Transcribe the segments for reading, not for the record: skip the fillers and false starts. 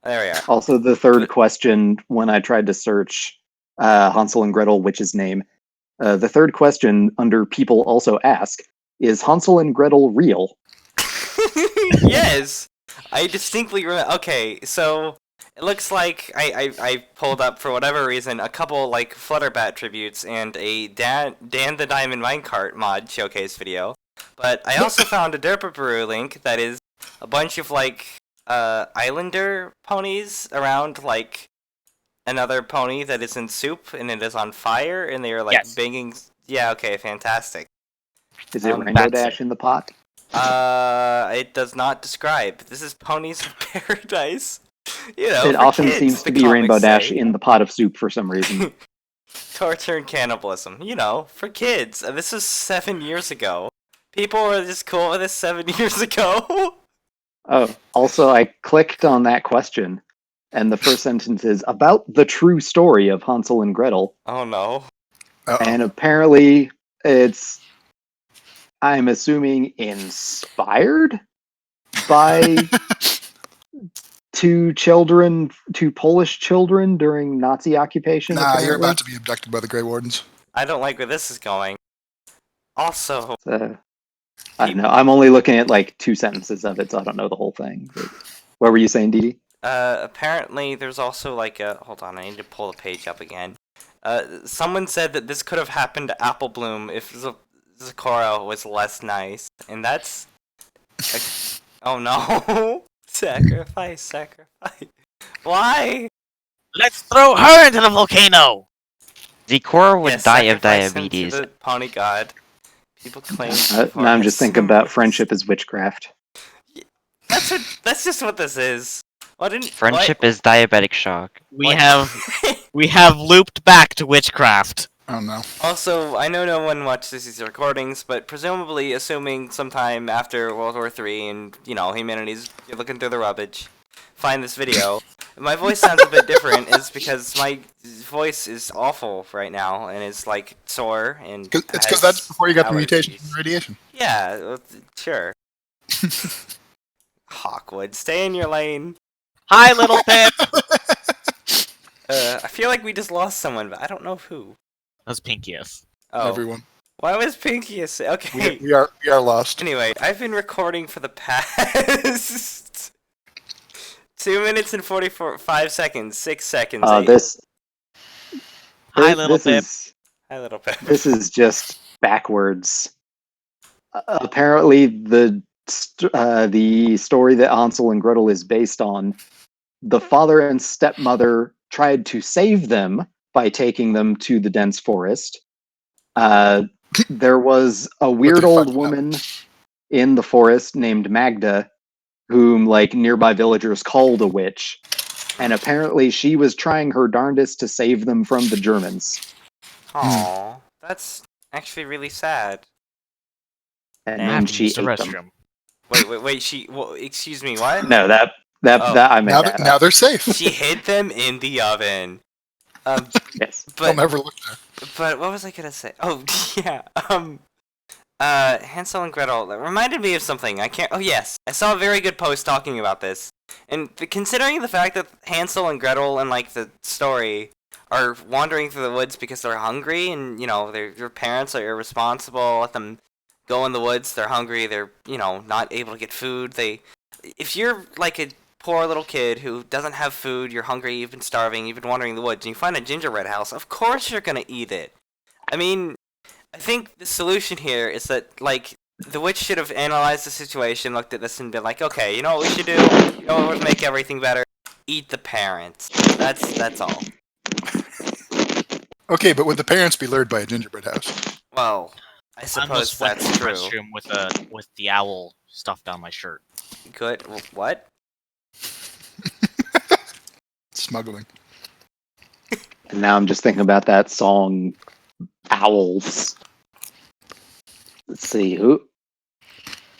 There we are. Also, the third question when I tried to search Hansel and Gretel, witch's name, the third question under people also ask, is Hansel and Gretel real? Yes! I distinctly remember. Okay, so it looks like I pulled up, for whatever reason, a couple, like, Flutterbat tributes and a Dan the Diamond Minecart mod showcase video. But I also found a Derpaperu link that is a bunch of, like, Islander ponies around, like, another pony that is in soup and it is on fire and they are, like, Yes. banging. Yeah, okay, fantastic. Is it Rainbow that's Dash it. in the pot? It does not describe. This is Ponies of Paradise. You know, It for often kids, seems the to be Rainbow comics Dash say. in the pot of soup for some reason. Torture and cannibalism. You know, for kids. This was 7 years ago. People were just cool with this 7 years ago. Oh, also, I clicked on that question, and the first sentence is about the true story of Hansel and Gretel, Oh no. and apparently it's, I'm assuming, inspired by two Polish children during Nazi occupation. Nah, apparently. you're about to be abducted by the Grey Wardens. I don't like where this is going. Also, I don't know. I'm only looking at like 2 sentences of it, so I don't know the whole thing. But what were you saying, Dee? apparently there's also like a... Hold on, I need to pull the page up again. Someone said that this could have happened to Apple Bloom if Zecora was less nice. And that's... oh no! Sacrifice. Why? Let's throw her into the volcano! Zecora would Yes, die of sacrifice him to diabetes. the pony god. People claim. Now I'm just thinking about friendship as witchcraft. That's just what this is. Why didn't Friendship is diabetic shock. We have looped back to witchcraft. Oh no. Also, I know no one watches these recordings, but presumably, assuming sometime after World War III and, you know, humanity's looking through the rubbish, find this video. My voice sounds a bit different is because my voice is awful right now, and it's, like, sore, and It's because has that's before you got the allergies. mutation from radiation. Yeah, well, sure. Hawkwood, stay in your lane. Hi, little Pip! I feel like we just lost someone, but I don't know who. That's Pinkius. Oh, Everyone. why was Pinky okay? We are lost. Anyway, I've been recording for the past 2 minutes and 5 seconds, 6 seconds. Hi, little Pip. Hi, little Pip. This is just backwards. Apparently, the story that Hansel and Gretel is based on, the father and stepmother tried to save them by taking them to the dense forest. There was a weird old woman in the forest named Magda, whom like nearby villagers called a witch, and apparently she was trying her darndest to save them from the Germans. Aw, that's actually really sad. And I then have to she use the ate them. restroom. Wait, well, excuse me, what? No, that I made that Now up. they're safe. She hid them in the oven. Yes. They'll But never look there. But what was I gonna say? Oh, yeah. Hansel and Gretel. That reminded me of something. I can't. Oh, yes. I saw a very good post talking about this. And considering the fact that Hansel and Gretel and like the story are wandering through the woods because they're hungry, and you know their parents are irresponsible. Let them go in the woods. They're hungry. They're not able to get food. If you're like a poor little kid who doesn't have food, you're hungry, you've been starving, you've been wandering the woods, and you find a gingerbread house, of course you're gonna eat it. I mean, I think the solution here is that, like, the witch should have analyzed the situation, looked at this, and been like, okay, you know what we should do? You know what would make everything better? Eat the parents. That's all. Okay, but would the parents be lured by a gingerbread house? Well, I suppose that's true. Restroom with the owl stuffed on my shirt. Good. What? Smuggling. And now I'm just thinking about that song, Owls. Let's see, who?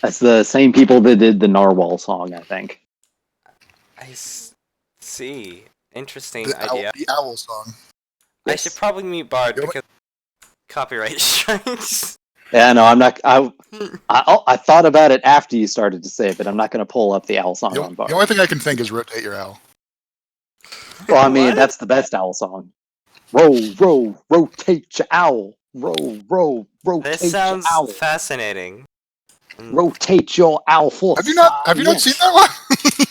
That's the same people that did the Narwhal song, I think. See. Interesting The idea. the owl song. I should probably mute Bard You know because copyright strikes. Yeah, no, I'm not. I thought about it after you started to say it, but I'm not going to pull up the owl song The on bar. only thing I can think is rotate your owl. Well, I mean, What? that's the best owl song. Rotate your owl. Rotate This your sounds owl. fascinating. Rotate your owl for Have you not seen that one?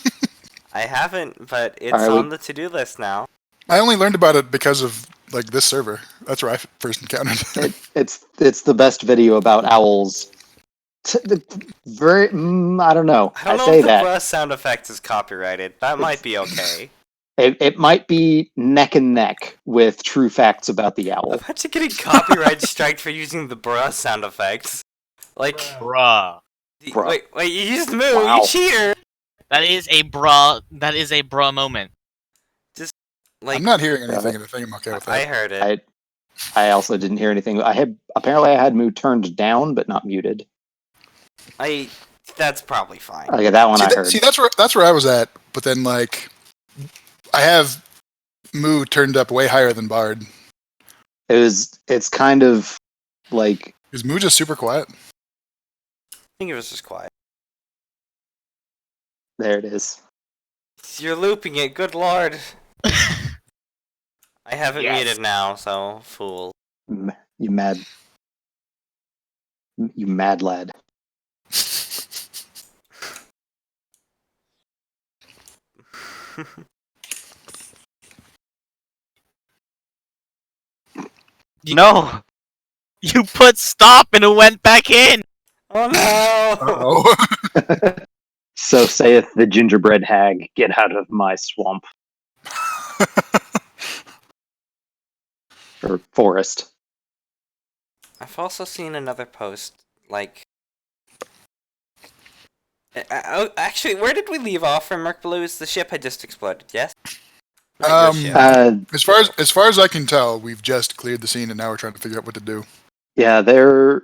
I haven't, but it's Alright, on the to-do list now. I only learned about it because of like this server. That's where I first encountered it. It's the best video about owls. I don't know. I don't know say if the that. bruh sound effect is copyrighted. That might be okay. It might be neck and neck with true facts about the owl. Imagine getting copyright striked for using the bruh sound effects. Like, Bruh. Bruh. wait, you used moo, Wow. you cheater! That is a bruh moment. Like, I'm not hearing anything, and I think I'm okay with I that. heard it. I also didn't hear anything. Apparently I had Moo turned down but not muted. That's probably fine. Okay, that one I heard. See, that's where I was at. But then, like, I have Moo turned up way higher than Bard. It's kind of like Is Moo just super quiet? I think it was just quiet. there it is. You're looping it, good lord. I haven't Yes. muted now, so fool. You mad lad. No! You put stop and it went back in! Oh no! Oh, So saith the gingerbread hag, get out of my swamp. Or forest. I've also seen another post, like... actually, where did we leave off from Merc Blues? The ship had just exploded, yes? Not your ship. as far as I can tell, we've just cleared the scene, and now we're trying to figure out what to do. Yeah, there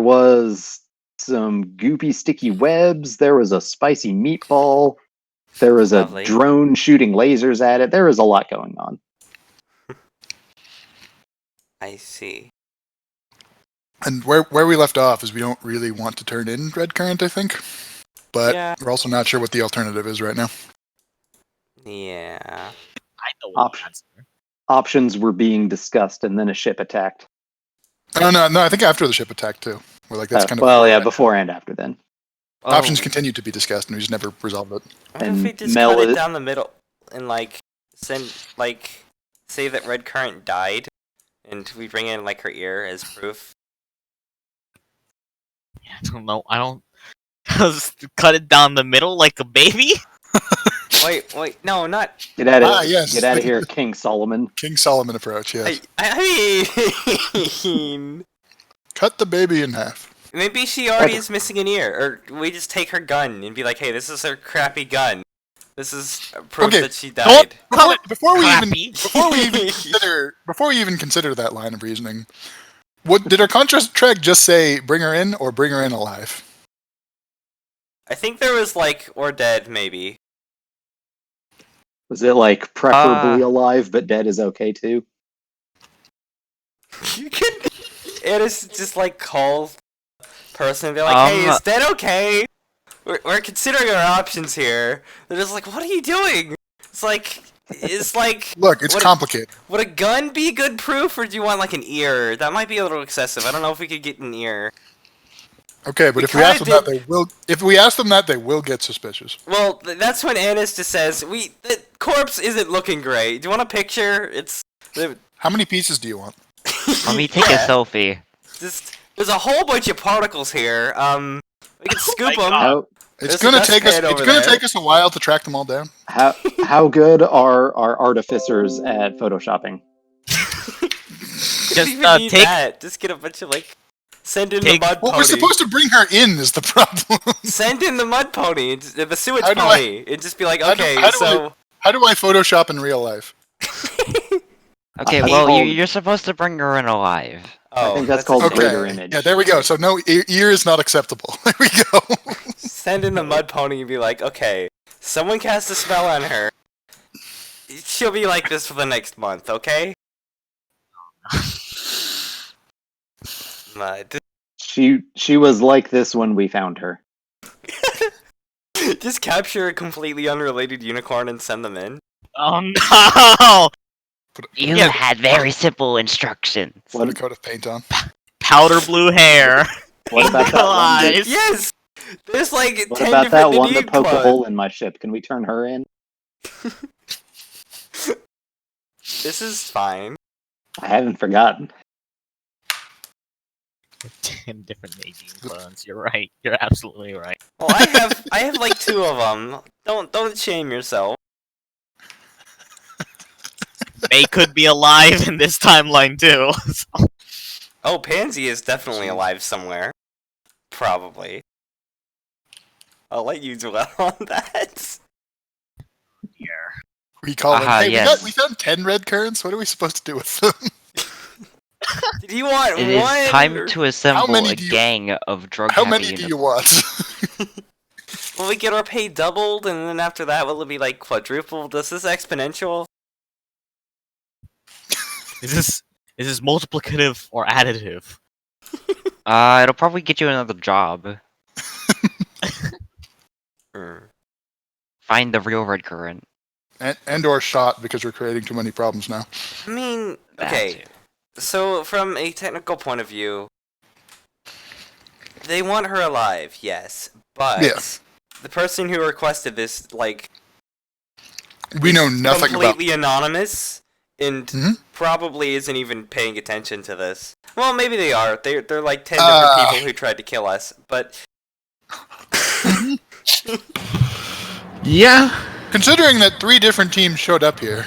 was some goopy sticky webs, there was a spicy meatball, there was a Lovely. drone shooting lasers at it, there was a lot going on. I see. And where we left off is we don't really want to turn in Red Current, I think. But Yeah. we're also not sure what the alternative is right now. Yeah. I know Option. the answer. Options were being discussed and then a ship attacked. Oh, no, I think after the ship attack, too. We're like, that's kind of... Well, yeah, before and after then. Options continued to be discussed, and we just never resolved it. What if And we just Mel cut it is- down the middle and, like, say that Red Current died, and we bring in, like, her ear as proof? I don't know. I don't. Just cut it down the middle like a baby? Wait, no, not... Get out of yes. Get out of here, King Solomon. King Solomon approach, yes. I mean... Cut the baby in half. Maybe she already is missing an ear, or we just take her gun and be like, hey, this is her crappy gun. This is proof Okay, that she died. Before we Crappy. even consider that line of reasoning, what did our contract just say? Bring her in or bring her in alive? I think there was, like, or dead, maybe. Was it like preferably alive but dead is okay too? You could... It is just, like, call person and be like, hey, is that okay? We're considering our options here. They're just like, what are you doing? It's like... Look, it's complicated. Would a gun be good proof, or do you want, like, an ear? That might be a little excessive. I don't know if we could get an ear. Okay, but if we ask them that, they will. If we ask them that, they will get suspicious. Well, that's when Annis just says, the corpse isn't looking great. Do you want a picture? It's... How many pieces do you want? Let me take a selfie. Just... There's a whole bunch of particles here. We can scoop them. How There's It's gonna the take us. dustpan It's over gonna there. take us a while to track them all down. how good are our artificers at photoshopping? Just Just need take that. Just get a bunch of, like... Send in Take- the mud Well, pony. we're supposed to bring her in. Is the problem? Send in the mud pony, the sewage How do pony. It'd just be like, how do- okay, how do so... How do I Photoshop in real life? Okay, I well, think- you're supposed to bring her in alive. Oh, I think that's called okay. greater image. Yeah, there we go. So no ear is not acceptable. There we go. Send in the mud pony and be like, okay, someone cast a spell on her. She'll be like this for the next month, okay? Mud. She was like this when we found her. Just capture a completely unrelated unicorn and send them in. Oh no! You Yeah. had very simple instructions. Put a coat of paint on. Powder blue hair. What about that one? Eyes. Yes! There's like What 10 about that different one that Nadine poked a clothes. hole in my ship? Can we turn her in? This is fine. I haven't forgotten. 10 different Nadine clones. You're right. You're absolutely right. Well, I have like 2 of them. Don't shame yourself. They could be alive in this timeline too. Oh, Pansy is definitely alive somewhere. Probably. I'll let you dwell on that. We call it. Aha, Hey, yes. we found 10 red currents. What are we supposed to do with them? Did you want It one? is time or- to assemble many a do you- gang of drug How happy many do you want? Will we get our pay doubled, and then after that, will it be like quadrupled? Is this exponential? Is this multiplicative or additive? It'll probably get you another job. Find the real red current. and or shot because we're creating too many problems now. I mean, That okay. too. So, from a technical point of view, they want her alive, yes, but Yeah. the person who requested this, like, We know nothing about. completely anonymous, and Mhm. probably isn't even paying attention to this. Well, maybe they are. They're like 10 different people who tried to kill us, but Yeah, Considering that 3 different teams showed up here.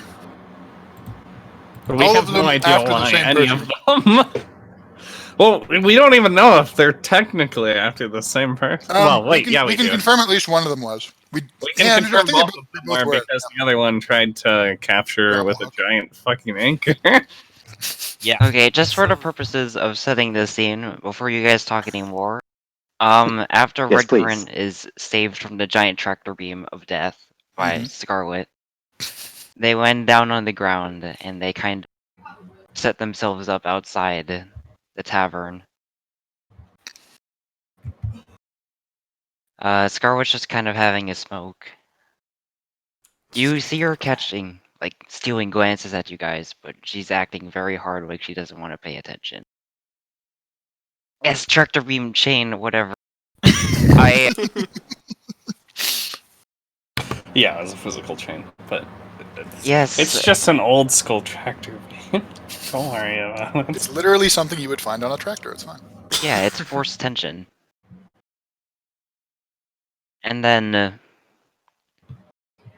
but we All have of them no idea after the why same any person. of them. Well, we don't even know if they're technically after the same person. Well, wait, we we can do. confirm at least one of them was. We yeah, can confirm I think both they of them both were were. because the other one tried to capture Oh, with a okay. giant fucking anchor. Yeah. Okay, just for the So- purposes of setting the scene, before you guys talk anymore, after Yes, Red please. Current is saved from the giant tractor beam of death by Mhm. Scarlet, they went down on the ground and they kind of set themselves up outside the tavern. Scarlet's just kind of having a smoke. You see her catching, like, stealing glances at you guys, but she's acting very hard like she doesn't want to pay attention. Yes, tractor beam chain, whatever. I Yeah, it was a physical chain, but Yes. it's just an old school tractor. Don't worry about It's it. literally something you would find on a tractor. It's fine. Yeah, it's forced tension. And then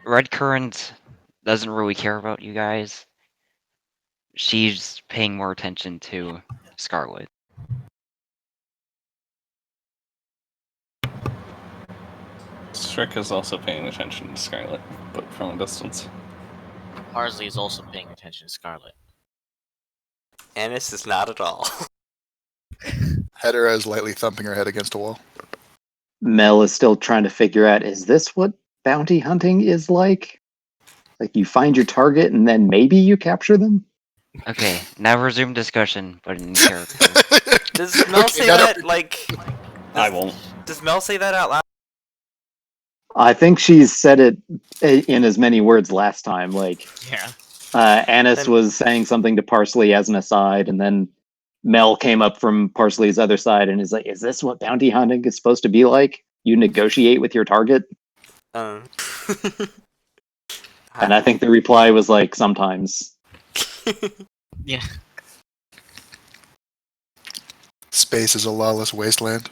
Red Current doesn't really care about you guys. She's paying more attention to Scarlet. Strick is also paying attention to Scarlet, but from a distance. Parsley is also paying attention to Scarlet. Annis is not at all. Hedera is lightly thumping her head against a wall. Mel is still trying to figure out, is this what bounty hunting is like? Like you find your target and then maybe you capture them? Okay, now resume discussion, but in character. Does Mel Okay, say now that, like... I won't. Does Mel say that out loud? I think she's said it in as many words last time. Like, Yeah. Annis Then- was saying something to Parsley as an aside, and then Mel came up from Parsley's other side and is like, is this what bounty hunting is supposed to be like? You negotiate with your target? Um... And I think the reply was like, sometimes. Yeah. Space is a lawless wasteland.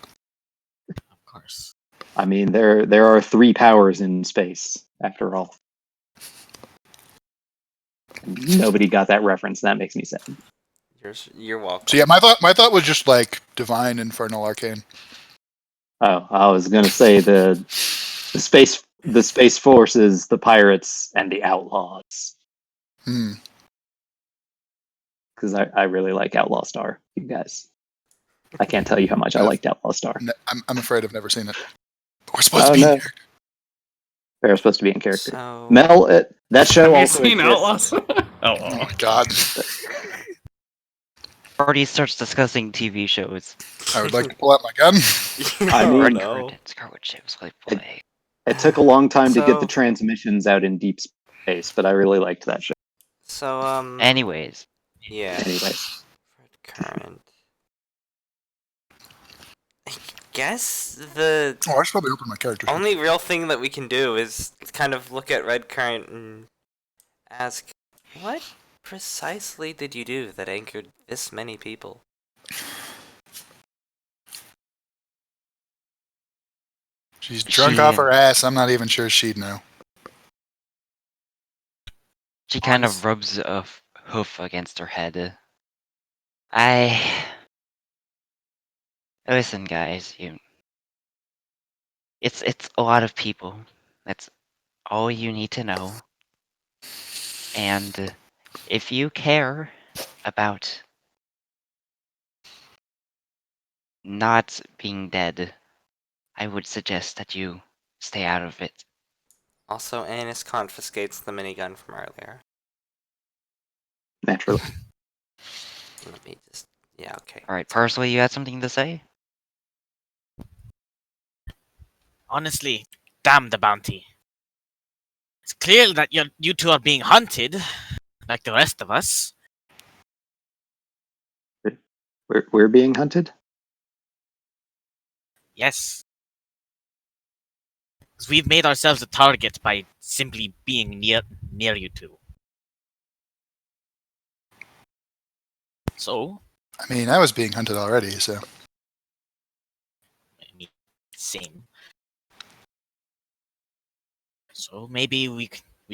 Of course. I mean, there are 3 powers in space, after all. Nobody got that reference. That makes me sad. You're welcome. So yeah, my thought was just like divine, infernal, arcane. Oh, I was gonna say the space forces, the pirates, and the outlaws. Hmm. Because I really like Outlaw Star, you guys. I can't tell you how much I liked Outlaw Star. I'm afraid I've never seen it. But we're supposed Oh, to be no. here. They're supposed to be in character. So... Mel, that show Have you also seen exists. Outlaws? Oh Oh, my god. Already starts discussing TV shows. I would like to pull out my gun. I mean, Red no. Current and Scarlet ships like play. It took a long time to get the So- transmissions out in deep space. Face, but I really liked that show. So, Anyways, yeah. Anyways, Red Current. I guess the Oh, I should probably open my character sheet. only real thing that we can do is kind of look at Red Current and ask, what precisely did you do that angered this many people? She's drunk off her ass. I'm not even sure she'd know. She kind of rubs a hoof against her head. Listen, guys. It's a lot of people. That's all you need to know. And if you care about not being dead, I would suggest that you stay out of it. Also, Annis confiscates the minigun from earlier. naturally. Let me just... Yeah, okay. All right, Parsley, you had something to say? Honestly, damn the bounty. It's clear that you two are being hunted, like the rest of us. We're being hunted? Yes. 'Cause we've made ourselves a target by simply being near you two. So, I mean, I was being hunted already, so. I mean, same. So maybe we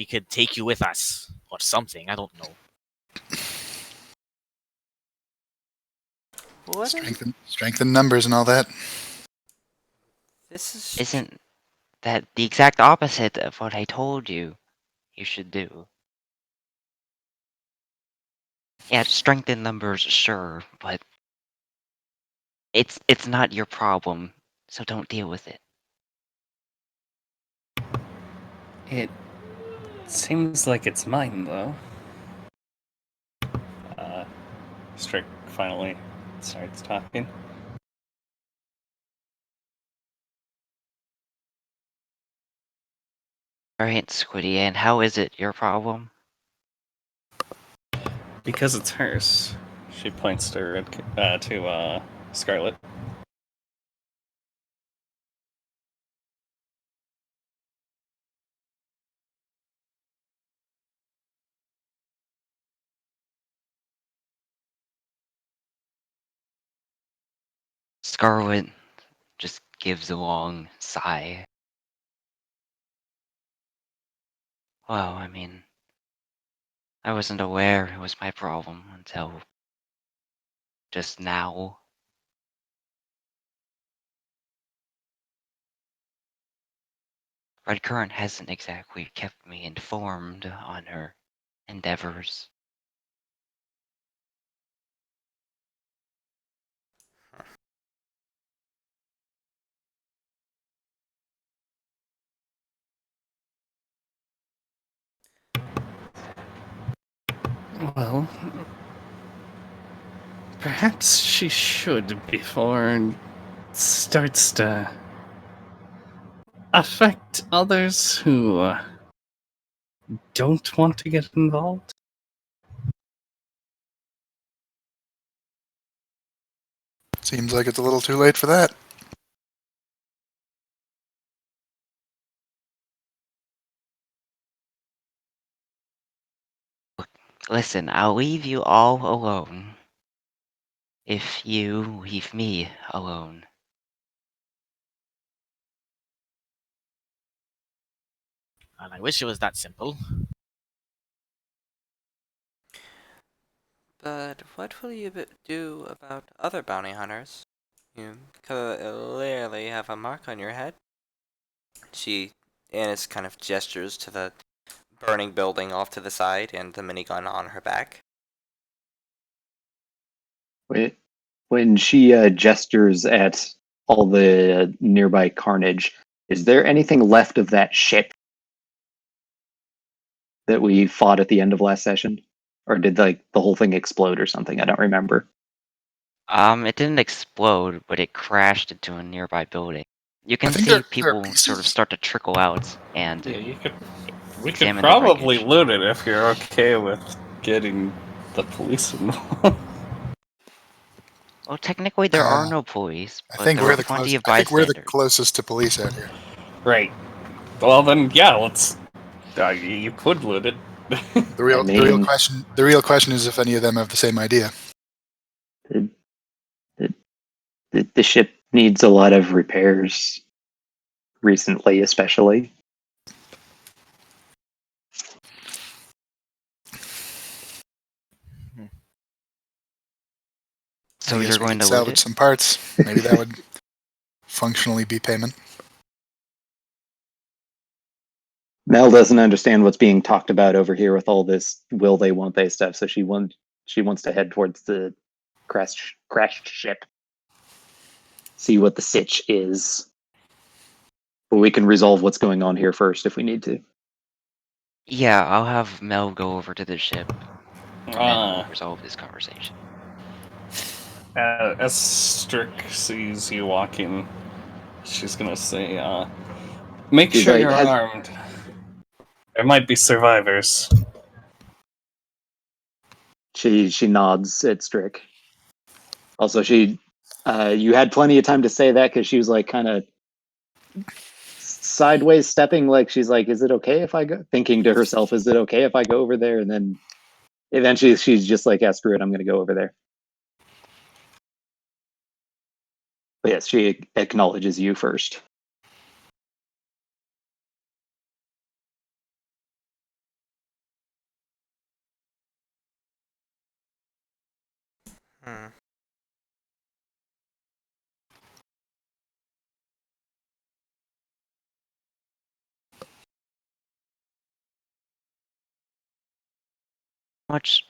could take you with us or something. I don't know. What? Strengthen numbers and all that. This is... Isn't that the exact opposite of what I told you should do? Yeah, strengthen numbers, sure, but it's not your problem, so don't deal with it. It seems like it's mine, though. Strick finally starts talking. Alright, Squiddy, and how is it your problem? Because it's hers. She points to Scarlet. Scarlet just gives a long sigh. Well, I mean, I wasn't aware it was my problem until just now. Red Current hasn't exactly kept me informed on her endeavors. Well, perhaps she should before it starts to affect others who don't want to get involved. Seems like it's a little too late for that. Listen, I'll leave you all alone if you leave me alone. And I wish it was that simple. But what will you do about other bounty hunters? You clearly have a mark on your head. Annis kind of gestures to the burning building off to the side and the minigun on her back. When she gestures at all the nearby carnage, is there anything left of that ship that we fought at the end of last session? Or did the whole thing explode or something? I don't remember. It didn't explode, but it crashed into a nearby building. You can think see there are people sort of pieces. start to trickle out, and Yeah, you could We could examine the probably wreckage. loot it if you're okay with getting the police involved. Well, technically there are Uh, no police, I but think there we're are the plenty close. of I think we're the bystanders. closest to police out here. Right. Well then, yeah. Let's. You could loot it. The real mean- question is if any of them have the same idea. The ship needs a lot of repairs recently, especially. So I guess you're we going could to loot salvage it? some parts. Maybe that would functionally be payment. Mel doesn't understand what's being talked about over here with all this will they won't they stuff, so she wants to head towards the crashed ship. See what the sitch is. But we can resolve what's going on here first if we need to. Yeah, I'll have Mel go over to the ship, and then we'll resolve this conversation. As Strick sees you walking, she's gonna say, make She's sure like, you're "Has- armed. There might be survivors. She nods at Strick. Also, you had plenty of time to say that because she was like kind of sideways stepping, like she's like, "Is it okay if I go?" Thinking to herself, "Is it okay if I go over there?" And then eventually, she's just like, "Yeah, screw it, I'm going to go over there." But yes, she acknowledges you first. Hmm.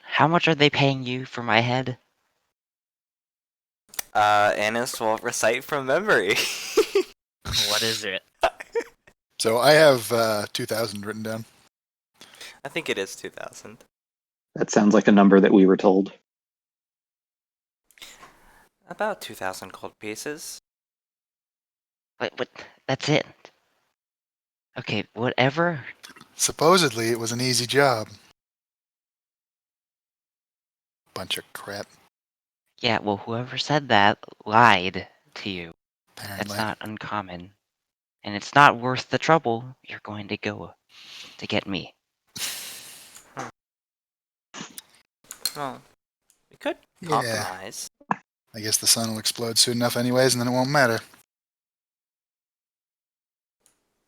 How much are they paying you for my head? Annis will recite from memory. What is it? So I have 2,000 written down. I think it is 2,000. That sounds like a number that we were told. About 2,000 gold pieces. What? That's it. Okay, whatever. Supposedly it was an easy job. Bunch of crap. Yeah, well, whoever said that lied to you. Apparently. That's not uncommon. And it's not worth the trouble you're going to go to get me. Well, we could Yeah. compromise. I guess the sun will explode soon enough anyways, and then it won't matter.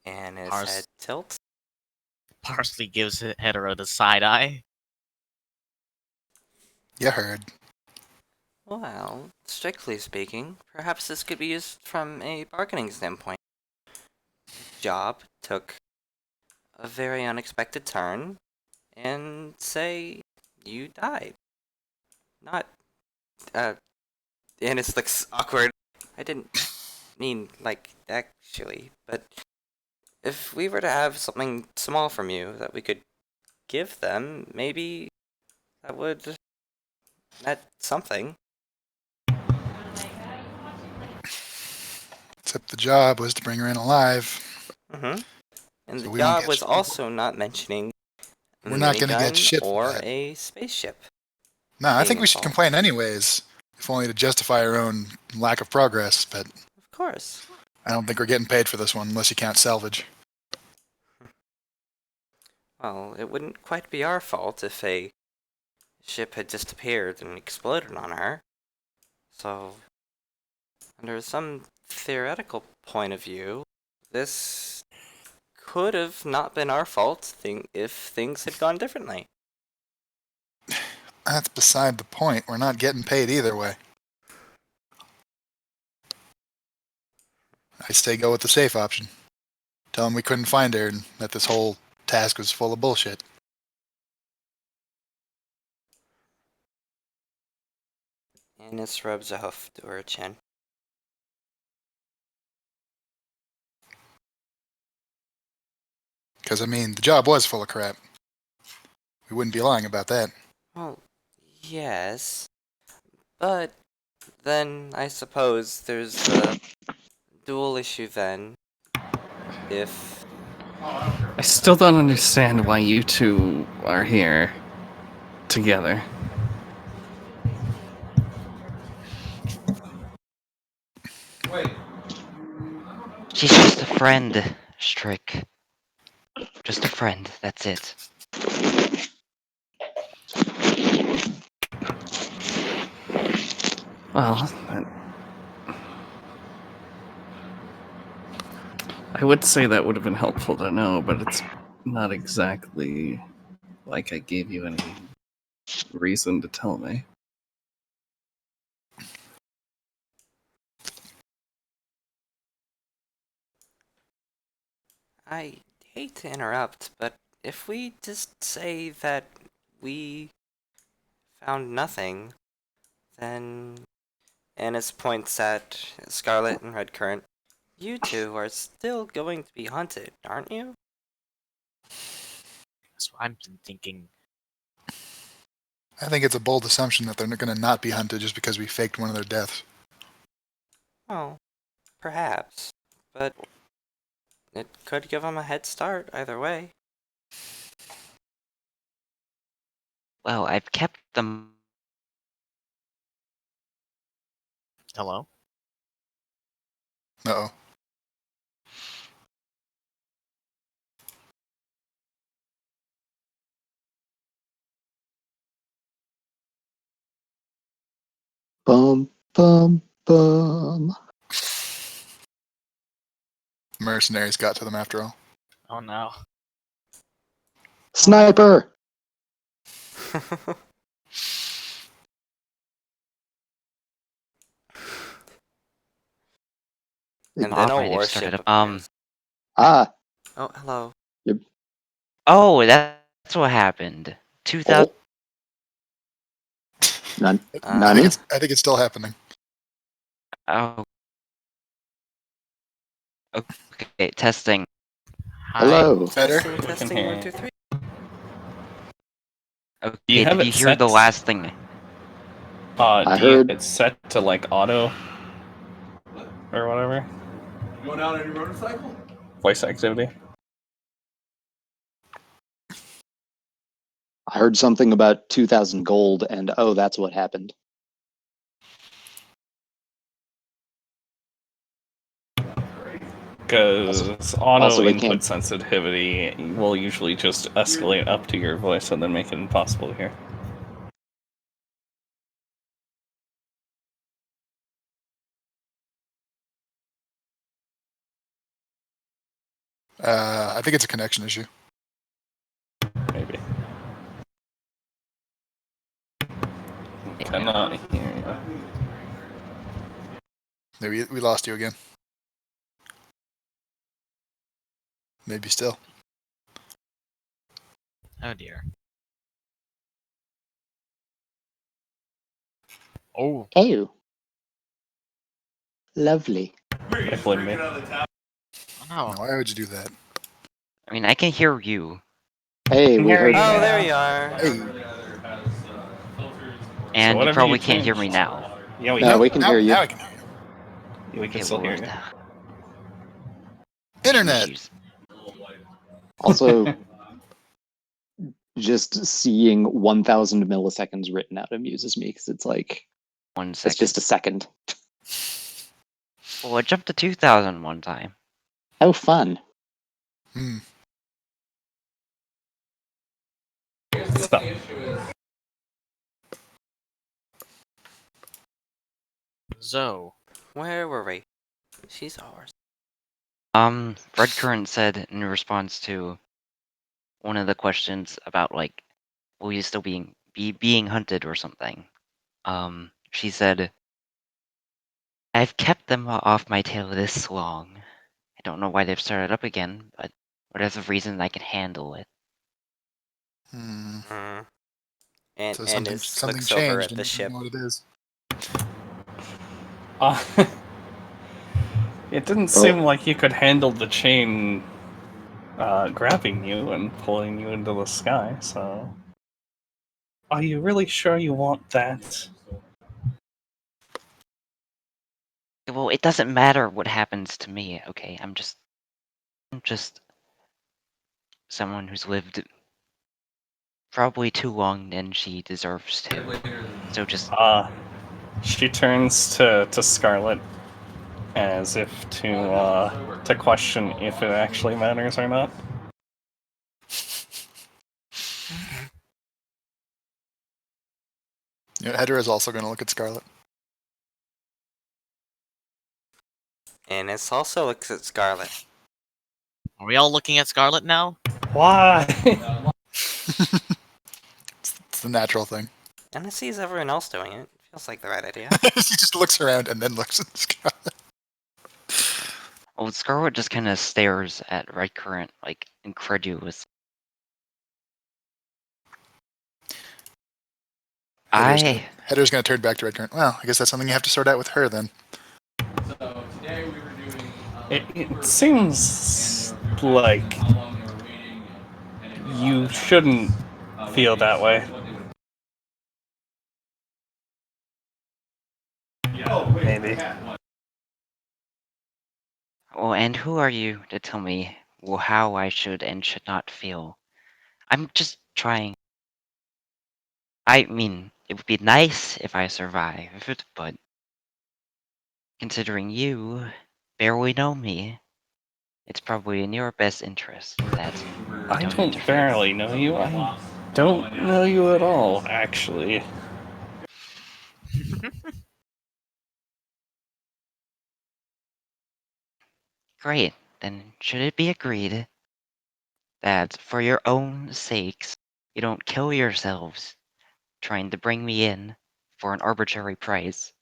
And his Ours- head tilts. Parsley gives Hetero the side eye. You heard. Well, strictly speaking, perhaps this could be used from a bargaining standpoint. Job took a very unexpected turn, and say you died. Not, Annis looks awkward. I didn't mean, like, actually, but if we were to have something small from you that we could give them, maybe that would net something. Except the job was to bring her in alive. Mm-hmm. And So the we won't job get was sh- also not mentioning a We're not gonna get minigun shit for or that. a spaceship. No, I being think we should involved. complain anyways, if only to justify our own lack of progress, but Of course. I don't think we're getting paid for this one unless you count salvage. Well, it wouldn't quite be our fault if a ship had disappeared and exploded on her. So, under some theoretical point of view, this could have not been our fault if things had gone differently. That's beside the point. We're not getting paid either way. I say go with the safe option. Tell them we couldn't find her and that this whole task was full of bullshit. Annis rubs a hoof to her chin. Because, I mean, the job was full of crap. We wouldn't be lying about that. Well, yes. But then I suppose there's the dual issue then. If I still don't understand why you two are here together. She's just a friend, Strick. Just a friend, that's it. Well, I would say that would have been helpful to know, but it's not exactly like I gave you any reason to tell me. I hate to interrupt, but if we just say that we found nothing, then Annis points at Scarlet and Redcurrant. You two are still going to be hunted, aren't you? That's what I'm thinking. I think it's a bold assumption that they're going to not be hunted just because we faked one of their deaths. Oh, perhaps. But it could give them a head start either way. Well, I've kept them. Hello? Uh-oh. Bum, bum, bum. Mercenaries got to them after all. Oh no. Sniper! And then a Alright, they've warship started up. appears. Ah, Oh, hello. Oh, that's what happened. 2000. oh. None. I think Nani? it's still happening. Oh. Okay, testing. Hi. Hello. Better? Testing, We can testing, hear 1, you. 2, 3. Okay, Do you have did it you hear the set? last thing? I Do you have heard. it set to like auto or whatever? Going out on your motorcycle? Voice activity. I heard something about 2,000 gold, and oh, that's what happened. Because auto also they input can't- sensitivity will usually just escalate up to your voice and then make it impossible to hear. I think it's a connection issue. Maybe. Cannot hear you. Maybe we lost you again. Maybe still. Oh dear. Oh. Oh. Lovely. I blame me. Oh no. Why would you do that? I mean, I can hear you, Hey, we Here heard you you. Oh, go. there you are. Hey, and you whatever probably you can't hear change- me now. Yeah, we No, can. we can hear you. Now I can hear you. We can Okay, still what hear was you. that? Internet. Issues. Also, just seeing 1,000 milliseconds written out amuses me because it's like, 1 it's second. just a second. Well, I jumped to 2,000 one time. How fun. Hmm. Stop. So, Where were we? She's ours. Red Current said in response to one of the questions about like, will you still being hunted or something? She said, I've kept them off my tail this long. I don't know why they've started up again, but whatever reason I can handle it. Hmm. Mm. And So Annis something looks over changed, at the and you ship. know what it is. It didn't seem like you could handle the chain grabbing you and pulling you into the sky, so... Are you really sure you want that? Well, it doesn't matter what happens to me, okay? I'm just someone who's lived probably too long than she deserves to. So just She turns to Scarlet as if to question if it actually matters or not. Hedra is also going to look at Scarlet. And it's also looks at Scarlet. Are we all looking at Scarlet now? Why? It's the natural thing. And it sees everyone else doing it. Feels like the right idea. He just looks around and then looks at Scarlet. well, Scarlet just kind of stares at Red Current like incredulous. Hedra's going to turn back to Red Current. Well, I guess that's something you have to sort out with her then. So today we were doing. It seems like you shouldn't feel that way. Maybe. Well, and who are you to tell me how I should and should not feel? I'm just trying. I mean, it would be nice if I survived, but considering you barely know me, it's probably in your best interest that I don't don't interfere. barely know you. I don't know you at all, actually. Great, then should it be agreed that for your own sakes, you don't kill yourselves trying to bring me in for an arbitrary price?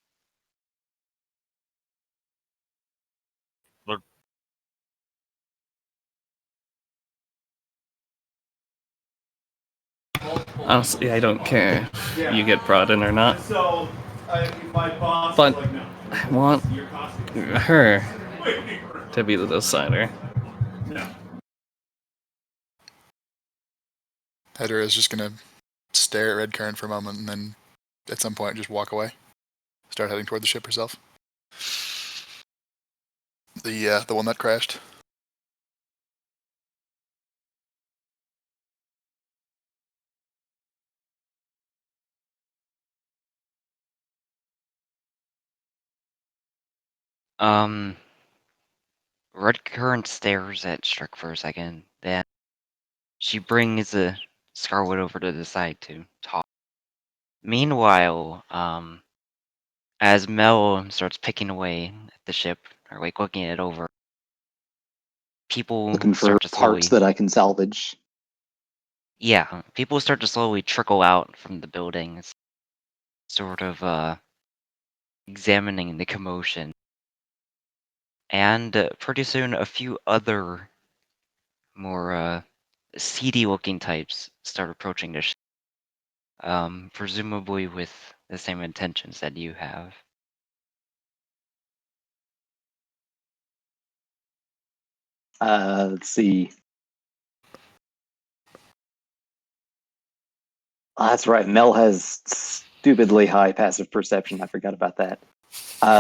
Honestly, I don't care if you get brought in or not. But I want her to be the decider. Hedra is just going to stare at Red Current for a moment and then at some point just walk away. Start heading toward the ship herself. The one that crashed. Red Current stares at Strick for a second, then she brings Scarlet over to the side to talk. Meanwhile, as Mel starts picking away at the ship, or like looking it over, people Looking for start to parts slowly, that I can salvage. yeah, people start to slowly trickle out from the buildings, sort of examining the commotion. And pretty soon, a few other more seedy-looking types start approaching the ship, presumably with the same intentions that you have. Let's see. Oh, that's right. Mel has stupidly high passive perception. I forgot about that.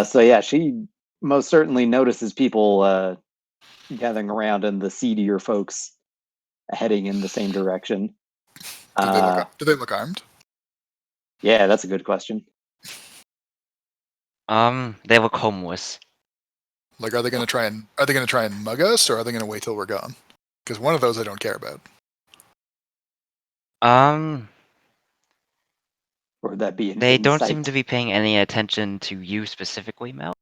So yeah, she most certainly notices people gathering around and the seedier folks heading in the same direction. Do they look armed? Yeah, that's a good question. They look homeless. Like, are they going to try and mug us, or are they going to wait till we're gone? Because one of those I don't care about. Or would that be an They don't insight? seem to be paying any attention to you specifically, Mel.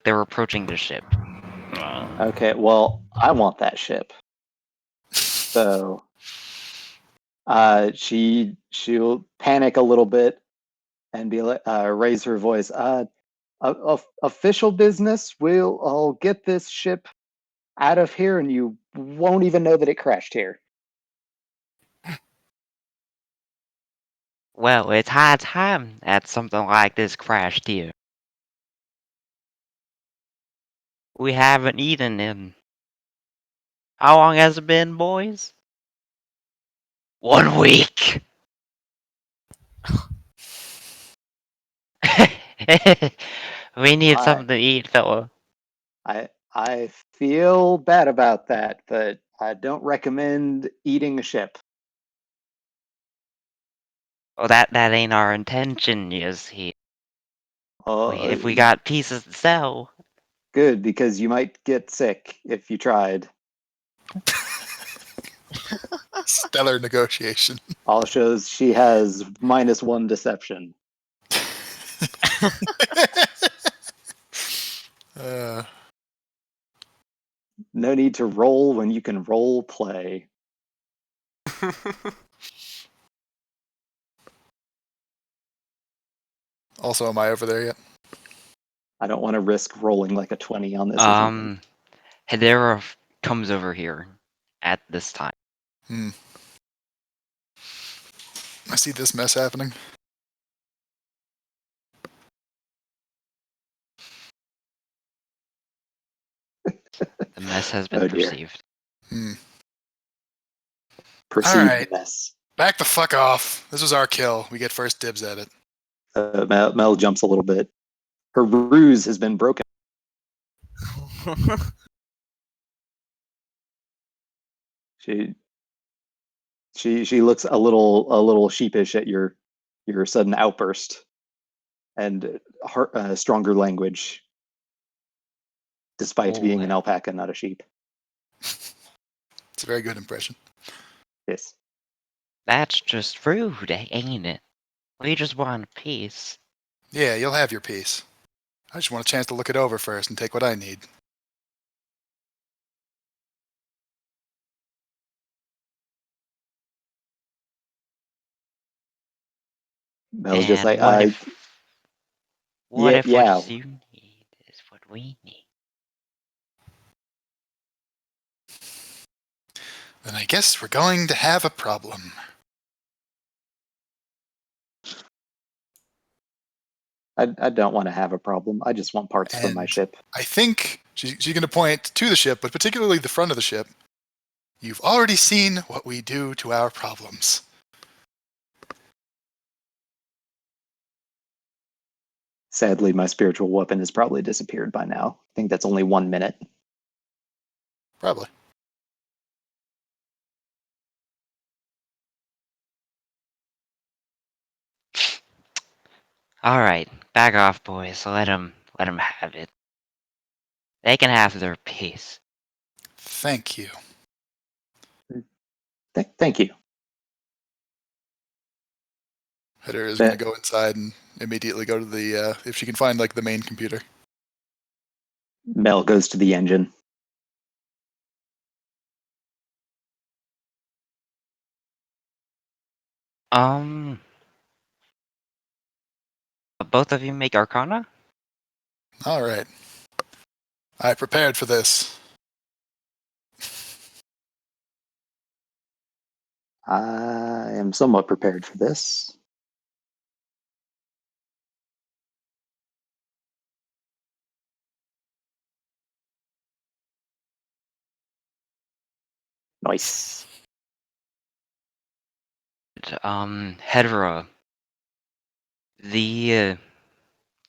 They're approaching the ship. Okay, well, I want that ship. So she'll panic a little bit and be like, raise her voice. Official business. I'll get this ship out of here, and you won't even know that it crashed here. Well, it's high time that something like this crashed here. We haven't eaten in... How long has it been, boys? 1 week! We need something to eat, fella. I feel bad about that, but I don't recommend eating a ship. Oh, that ain't our intention, you see. If we got pieces to sell. Good, because you might get sick if you tried. Stellar negotiation. All shows she has -1 deception. uh, No need to roll when you can role play. also, am I over there yet? I don't want to risk rolling like a 20 on this. Again. Hedera comes over here at this time. I see this mess happening. The mess has been Oh, dear. perceived. Perceived Alright. mess. Back the fuck off. This was our kill. We get first dibs at it. Mel jumps a little bit. Her ruse has been broken. She looks a little sheepish at your sudden outburst and stronger language, despite being an alpaca, not a sheep. It's a very good impression. Yes. That's just rude, ain't it? We just want a piece. Yeah, you'll have your piece. I just want a chance to look it over first and take what I need. Mel's just like, what yeah, if yeah. what you need is what we need? Then I guess we're going to have a problem. I don't want to have a problem. I just want parts from my ship. I think she's going to point to the ship, but particularly the front of the ship. You've already seen what we do to our problems. Sadly, my spiritual weapon has probably disappeared by now. I think that's only 1 minute. Probably. All right, back off, boys. Let them have it. They can have their piece. Thank you. Thank you. Hedera is going to go inside and immediately go to the, if she can find, like, the main computer. Mel goes to the engine. Both of you make Arcana? All right. I prepared for this. I am somewhat prepared for this. Nice. Hedera. The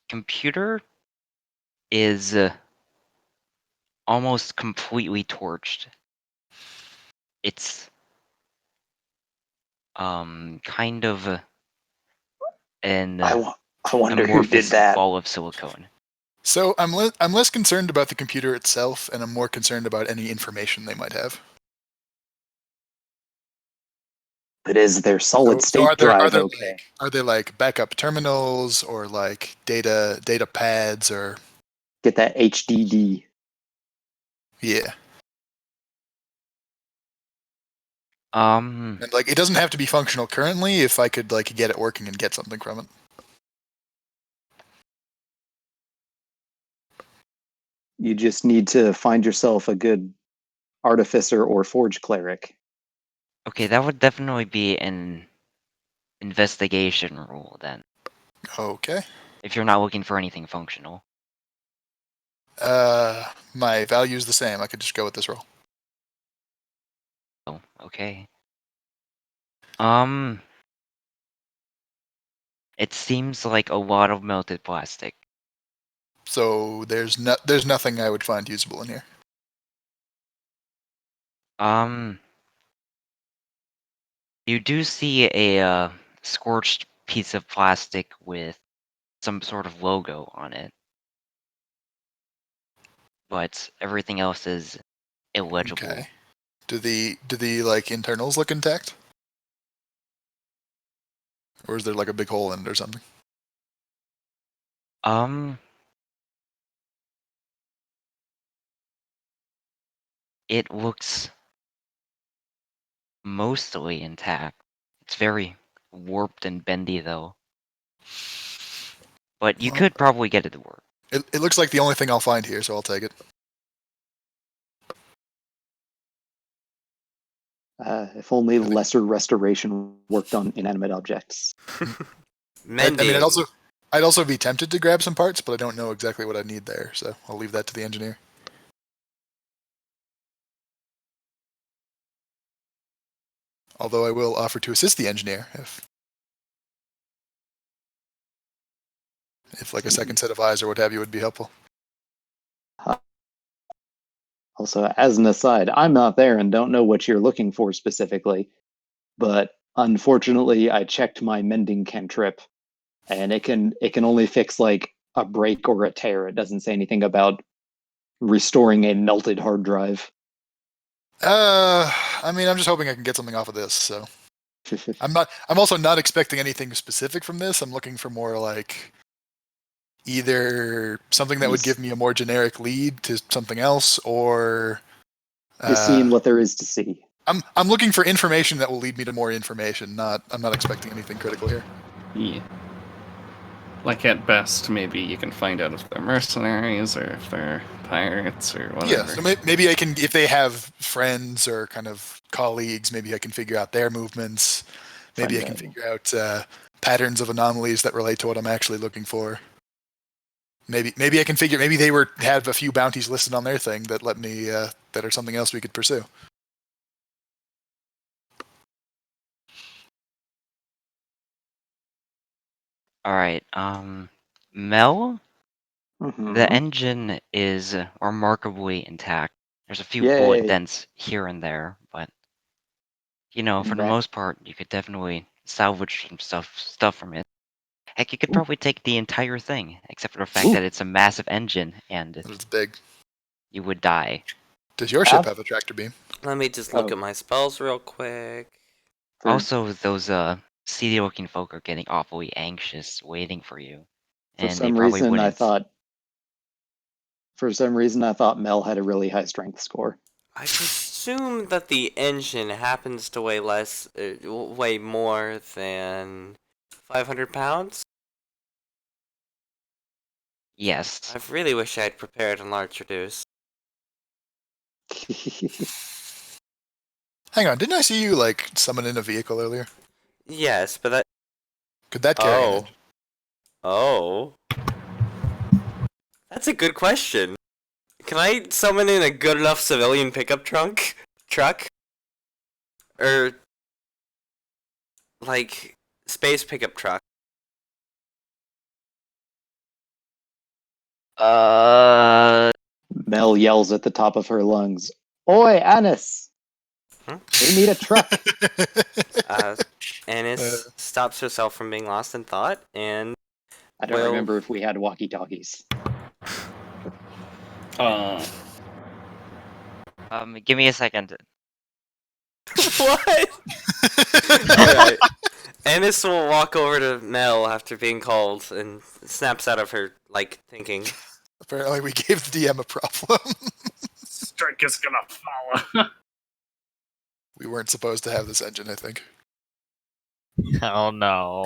computer is almost completely torched. It's kind of an I wonder who did amorphous that. ball of silicone. So I'm less concerned about the computer itself, and I'm more concerned about any information they might have. But is their solid state drive okay? Are there like backup terminals or like data pads or Get that HDD. yeah? And like it doesn't have to be functional currently. If I could like get it working and get something from it. You just need to find yourself a good artificer or forge cleric. Okay, that would definitely be an investigation rule then. Okay. If you're not looking for anything functional. My value's the same. I could just go with this roll. Oh, okay. It seems like a lot of melted plastic. So there's nothing I would find usable in here. You do see a scorched piece of plastic with some sort of logo on it, but everything else is illegible. Okay. Do the like internals look intact? Or is there like a big hole in it or something? It looks mostly intact. It's very warped and bendy though. But you Well, could probably get it to work. It looks like the only thing I'll find here, so I'll take it. If only lesser restoration worked on inanimate objects. Mending. I'd also be tempted to grab some parts, but I don't know exactly what I need there, so I'll leave that to the engineer. Although I will offer to assist the engineer if like a second set of eyes or what have you would be helpful. Also, as an aside, I'm not there and don't know what you're looking for specifically, but unfortunately, I checked my mending cantrip, and it can only fix like a break or a tear. It doesn't say anything about restoring a melted hard drive. I mean, I'm just hoping I can get something off of this. So I'm also not expecting anything specific from this. I'm looking for more like either something that would give me a more generic lead to something else, or seeing what there is to see. I'm looking for information that will lead me to more information. I'm not expecting anything critical here. Yeah. Like at best, maybe you can find out if they're mercenaries or if they're pirates or whatever. Yeah, so maybe I can, if they have friends or kind of colleagues, maybe I can figure out their movements. Maybe I can figure out patterns of anomalies that relate to what I'm actually looking for. Maybe I can figure. Maybe they have a few bounties listed on their thing that let me that are something else we could pursue. All right. Mel, Mhm. the engine is remarkably intact. There's a few Yay. bullet dents here and there, but for the That- most part, you could definitely salvage some stuff from it. Heck, you could probably take the entire thing, except for the fact that it's a massive engine and It's big. you would die. Does your ship have a tractor beam? Let me just look at my spells real quick. Also, those seedy-looking folk are getting awfully anxious, waiting for you, For and they some probably reason, wouldn't. I thought Mel had a really high strength score. I presume that the engine happens to weigh more than 500 pounds? Yes. I really wish I had prepared a large reduce. Hang on, didn't I see you like summon in a vehicle earlier? Yes, but that... Could that carry an engine? Oh. That's a good question. Can I summon in a good enough civilian pickup truck? Or... like... space pickup truck? Mel yells at the top of her lungs, "Oi, Annis! We need a truck!" Annis stops herself from being lost in thought, and... I don't remember if we had walkie-talkies. Give me a second. What? Alright. Annis will walk over to Mel after being called and snaps out of her, thinking. Apparently we gave the DM a problem. Strike is gonna follow. We weren't supposed to have this engine, I think. Oh no.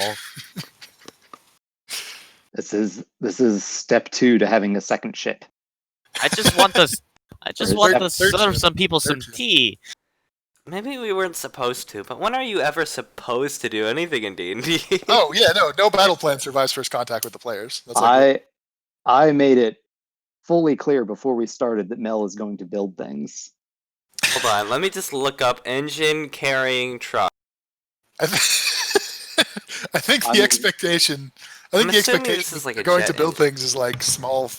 This is step 2 to having a second ship. I just want to serve some people some Third ship. tea. Maybe we weren't supposed to, but when are you ever supposed to do anything in D&D? Oh yeah, no battle plan survives first contact with the players. That's I made it fully clear before we started that Mel is going to build things. Hold on, let me just look up engine carrying truck. I think the expectation. I think I'm the assuming expectation this is like a going jet to build engine. things is like small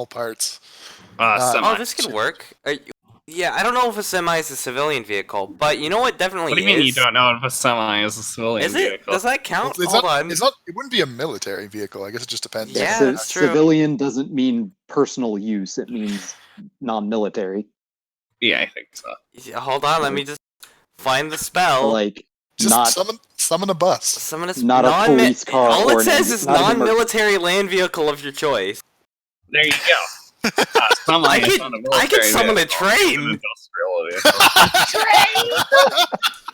parts. Oh, this could work. Yeah, I don't know if a semi is a civilian vehicle, but you know what definitely What do you is? mean you don't know if a semi is a civilian Is it? vehicle? Does that count? It's Hold not, on. It's not. It wouldn't be a military vehicle. I guess it just depends. Yeah, ci- that's true. Civilian doesn't mean personal use; it means non-military. Yeah, I think so. Yeah, hold on, let me just find the spell. Like Just not summon a bus. Summon a not a police car All or it says is not an non-military land vehicle of your choice. There you go. Semi I is could- not a I military could summon a vehicle, it's an train. industrial vehicle.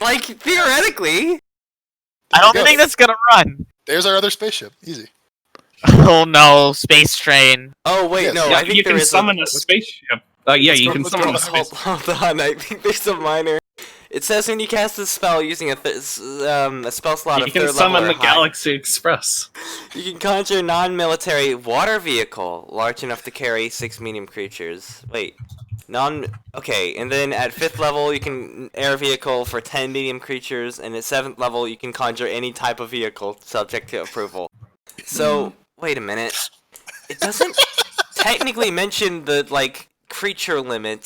Like theoretically. I don't Go. think that's gonna run. There's our other spaceship. Easy. Oh no, space train. Oh wait, Yes. no, Yeah, I think you there can is summon a spaceship. Yeah, Let's you go- can let's summon go. a spaceship. Hold on, I think there's a minor. It says when you cast a spell using a spell slot You of can third summon level the or higher, Galaxy Express. you can conjure non-military water vehicle large enough to carry 6 medium creatures. Wait, okay, and then at 5th level you can air vehicle for 10 medium creatures, and at 7th level you can conjure any type of vehicle subject to approval. So wait a minute, it doesn't technically mention the creature limit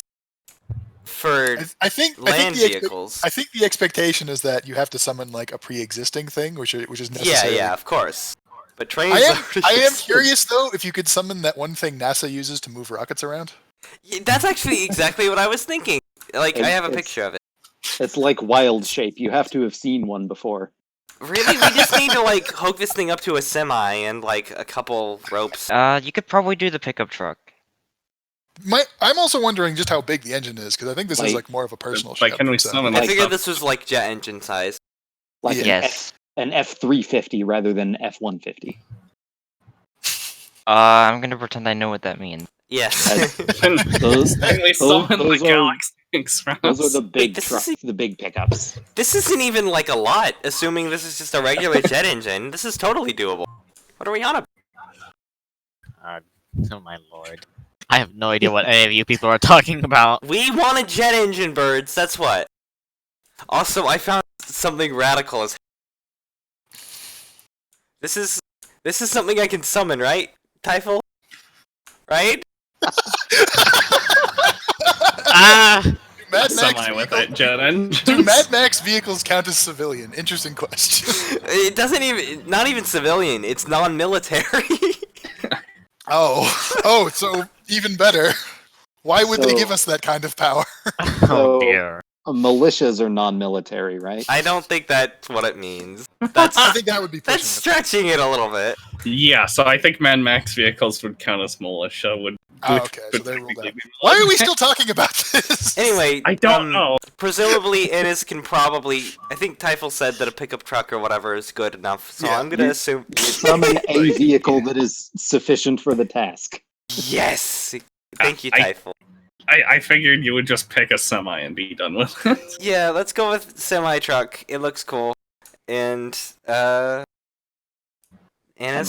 for I think land vehicles. I think the expectation is that you have to summon like a pre-existing thing, which is Yeah, necessary. yeah, of course. But trains. I am are- curious though if you could summon that one thing NASA uses to move rockets around. Yeah, that's actually exactly what I was thinking. Like, I have a picture of it. It's like wild shape. You have to have seen one before. Really, we just need to hook this thing up to a semi and a couple ropes. You could probably do the pickup truck. I'm also wondering just how big the engine is because I think this is Like- like more of a personal Like, ship. can we so- summon I this figured stuff? this was like jet engine size. Like Yeah. Yes. an F-350 rather than F-150. I'm gonna pretend I know what that means. Yes. Can, Those- can we summon those the are- Galaxy Express? Those are the big this trucks, is- the big pickups. This isn't even a lot, assuming this is just a regular jet engine. This is totally doable. What are we on about? Oh my lord. I have no idea what any of you people are talking about. We want a jet engine, birds. That's what. Also, I found something radical as. This is something I can summon, right, Typhel? Right? Ah! Mad Max Semi with vehicle- it, jet engines. Do Mad Max vehicles count as civilian? Interesting question. It doesn't even. Not even civilian. It's non-military. Oh, so even better. Why would they So- give us that kind of power? Oh So- dear. Militias are non-military, right? I don't think that's what it means. That's I think that would be pushing that's stretching it a little bit. Yeah, so I think Mad Max vehicles would count as militia. Oh, would okay, so they ruled technically out. be Why are we militia. still talking about this? Anyway, I don't know. Presumably, Ennis can probably. I think Typhel said that a pickup truck or whatever is good enough, so Yeah, I'm gonna assume. Summon a vehicle that is sufficient for the task. Yes. Thank you, I- Typhel. I figured you would just pick a semi and be done with it. Yeah, let's go with semi truck. It looks cool, and Ennis.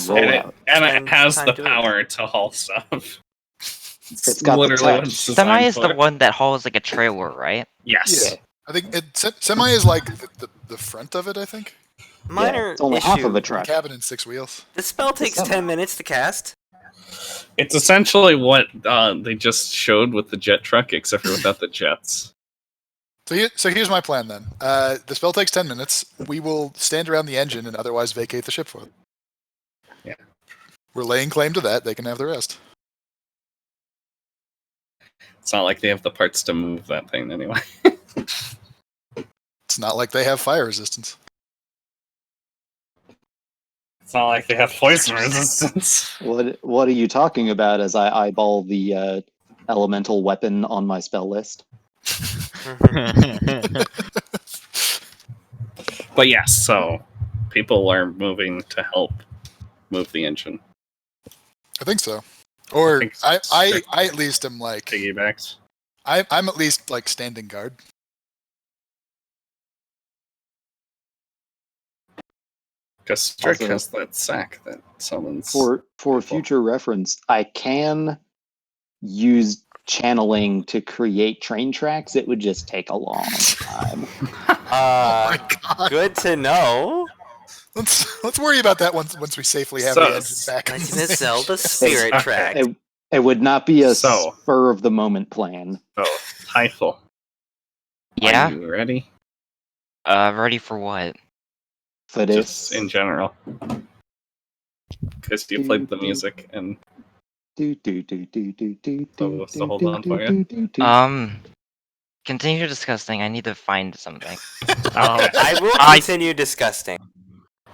roll and will it, out. and it spend has time the doing it. power to haul stuff. It's got the literally tech. what it's Semi designed is the for. one that hauls like a trailer, right? Yes. Yeah. I think semi is like the front of it. I think Minor it's only issue. half of a the truck. cabin and 6 wheels. The spell takes Semi. 10 minutes to cast. It's essentially what they just showed with the jet truck, except for without the jets. So here's my plan then. The spell takes 10 minutes. We will stand around the engine and otherwise vacate the ship for it. Yeah. We're laying claim to that. They can have the rest. It's not like they have the parts to move that thing anyway. It's not like they have fire resistance. It's not like they have poison resistance. What are you talking about as I eyeball the elemental weapon on my spell list? But yes, so people are moving to help move the engine. I think so. Or think I so. at least am like Piggybacks. I'm at least like standing guard. Because Strick Also- has that sack that summons. For future reference, I can use channeling to create train tracks. It would just take a long time. Oh my god. Good to know. Let's worry about that once we safely have So- the engine back. I'm on gonna the sell the station. spirit Okay. track. It would not be a So- spur of the moment plan. So, Typhel, Yeah? are you ready? Ready for what? For Just this. in general. Because you played the music and so hold on for you. Continue discussing. I need to find something. Okay. I will I- continue disgusting.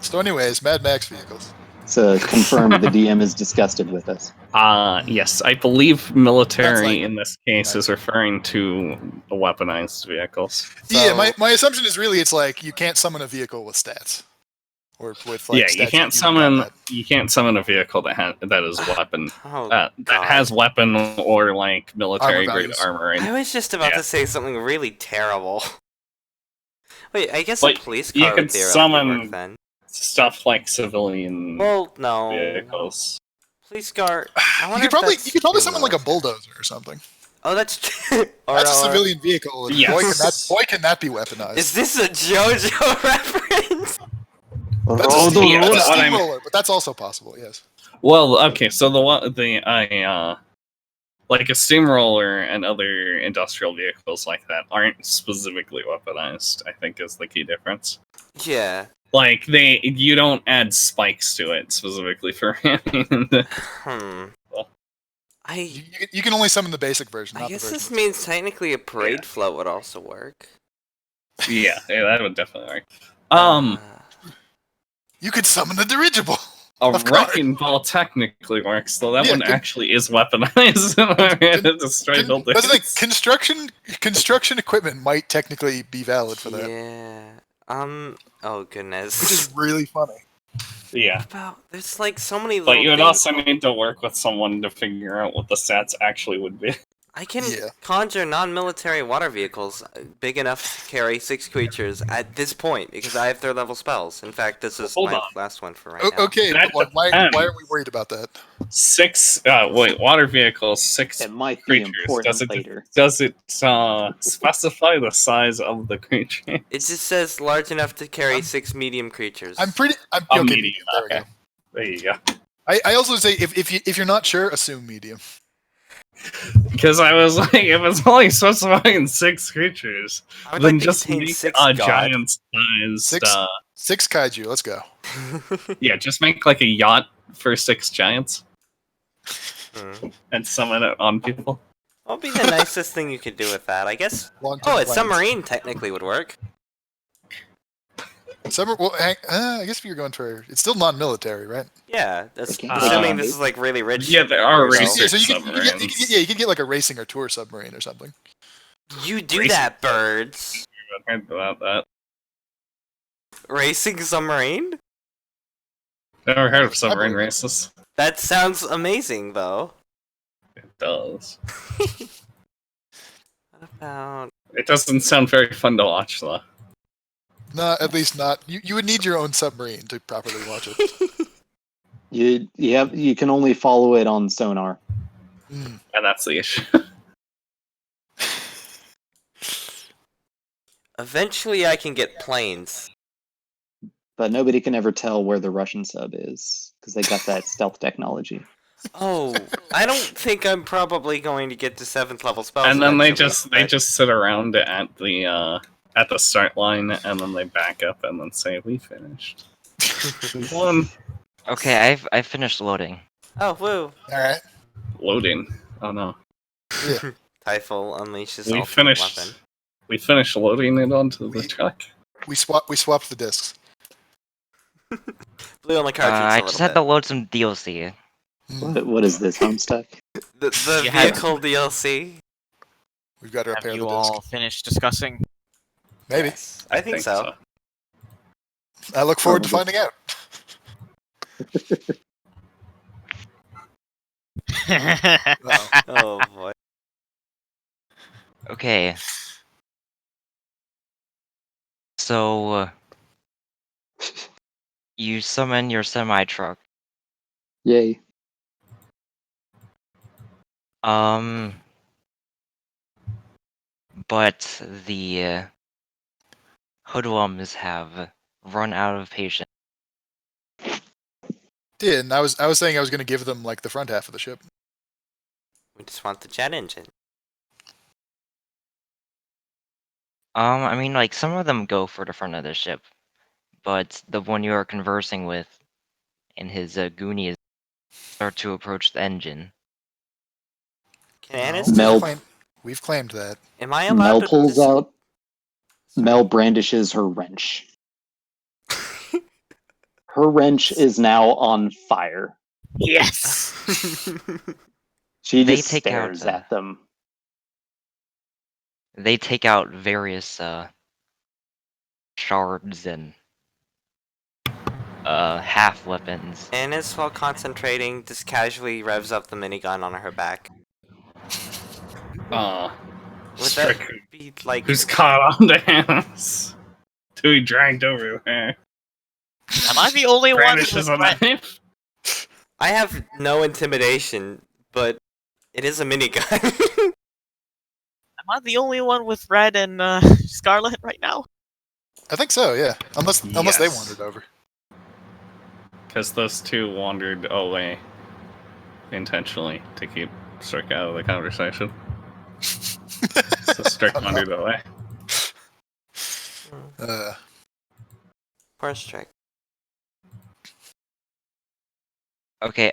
So, anyways, Mad Max vehicles. So confirmed the DM is disgusted with us. Yes, I believe military That's like- in this case is referring to the weaponized vehicles. Yeah, So- my assumption is really it's like you can't summon a vehicle with stats. Or with like Yeah, stats you can't use in summon combat. a vehicle that is weapon Oh, that God. has weapon or like military Armor grade values. armor. I was just about Yeah. to say something really terrible. Wait, I guess But a police you car could would theoretically summon work then. Stuff like civilian Well, no. vehicles. Police car. I You wonder could if probably that's summon too like a low. bulldozer or something. Oh, that's true. Or, That's a civilian vehicle. And Yes. boy, can that be weaponized. Is this a JoJo reference? That's a, Roll the Yeah, that's a what I'm- steamroller, but that's also possible. Yes. Well, okay, so like a steamroller and other industrial vehicles like that aren't specifically weaponized, I think is the key difference. Yeah. Like you don't add spikes to it specifically for ramming. Hmm. Well. You can only summon the basic version. I Not guess the this version. means technically a parade float would also work. yeah, that would definitely work. You could summon the dirigible. A of course. wrecking ball technically works, though that Yeah, one actually is weaponized. It's a straight That's the thing. building. Construction equipment might technically be valid for that, Yeah. Oh goodness. which is really funny. Yeah. There's like so many little But you would things. also need to work with someone to figure out what the stats actually would be. I can Yeah. conjure non-military water vehicles big enough to carry 6 creatures at this point because I have 3rd level spells. In fact, this is Hold my on. last one for right now. Okay, That but why depends. are we worried about that? Water vehicles, 6 It might be creatures. important later. Does it specify the size of the creature? It just says large enough to carry 6 medium creatures. I'm A okay. medium, There we okay. go. There you go. I also say if you're not sure, assume medium. Because I was like, if it's only specifying 6 creatures, I would then like to just contain make 6 a god. giant sized. 6 kaiju. Let's go. Yeah, just make like a yacht for 6 giants Hmm. and summon it on people. What would be the nicest thing you could do with that? I guess. Long-term Oh, a plans. submarine technically would work. Well, I guess if you're going for it's still non-military, right? Yeah, that's Okay. assuming this is like really rich. Yeah, there are So- research Yeah, so you can submarines. get, you can get like a racing or tour submarine or something. You do Racing- that, birds. I heard about that. Racing submarine? Never heard of submarine races. That sounds amazing, though. It does. What about? It doesn't sound very fun to watch, though. No, at least not. You would need your own submarine to properly watch it. You can only follow it on sonar. And that's the issue. Eventually, I can get planes. But nobody can ever tell where the Russian sub is because they got that stealth technology. Oh, I don't think I'm probably going to get to 7th level spells. And then they eventually, just sit around at the start line, and then they back up and then say, "We finished." One Okay, I finished loading. Oh, woo! All right. loading. Oh no, Typhel unleashes we ultimate finished. weapon. We finished loading it onto the truck. We swapped the discs. Blew on the cartridge I a just little had to bit. load some DLC. What is this, Homestuck? The You had- vehicle DLC. We've got to Have repair you the all disc. finished discussing? Maybe. Yes, I think so. I look forward to finding out. Wow. Oh boy. Okay. So, you summon your semi-truck. Yay. But the hoodlums have run out of patience. Did and I was saying I was going to give them like the front half of the ship. We just want the jet engine. I mean, like, some of them go for the front of the ship, but the one you are conversing with in his Goonies start to approach the engine. Can No, Annis Mel- we've claimed that. Am I allowed Mel to pulls dis- out. Mel brandishes her wrench. Her wrench is now on fire. Yes. She They just take out, stares at them. They take out various shards and half weapons. Annis, while concentrating, just casually revs up the minigun on her back. Would that Strick, be like? who's caught on the hands to be dragged over there. Am I the only one Brandishes with a red? knife. I have no intimidation, but it is a minigun. Am I the only one with red and scarlet right now? I think so, yeah. Unless they Yes. wandered over. Because those two wandered away intentionally to keep Strick out of the conversation. So Strick wandered away. Poor Strick. Okay,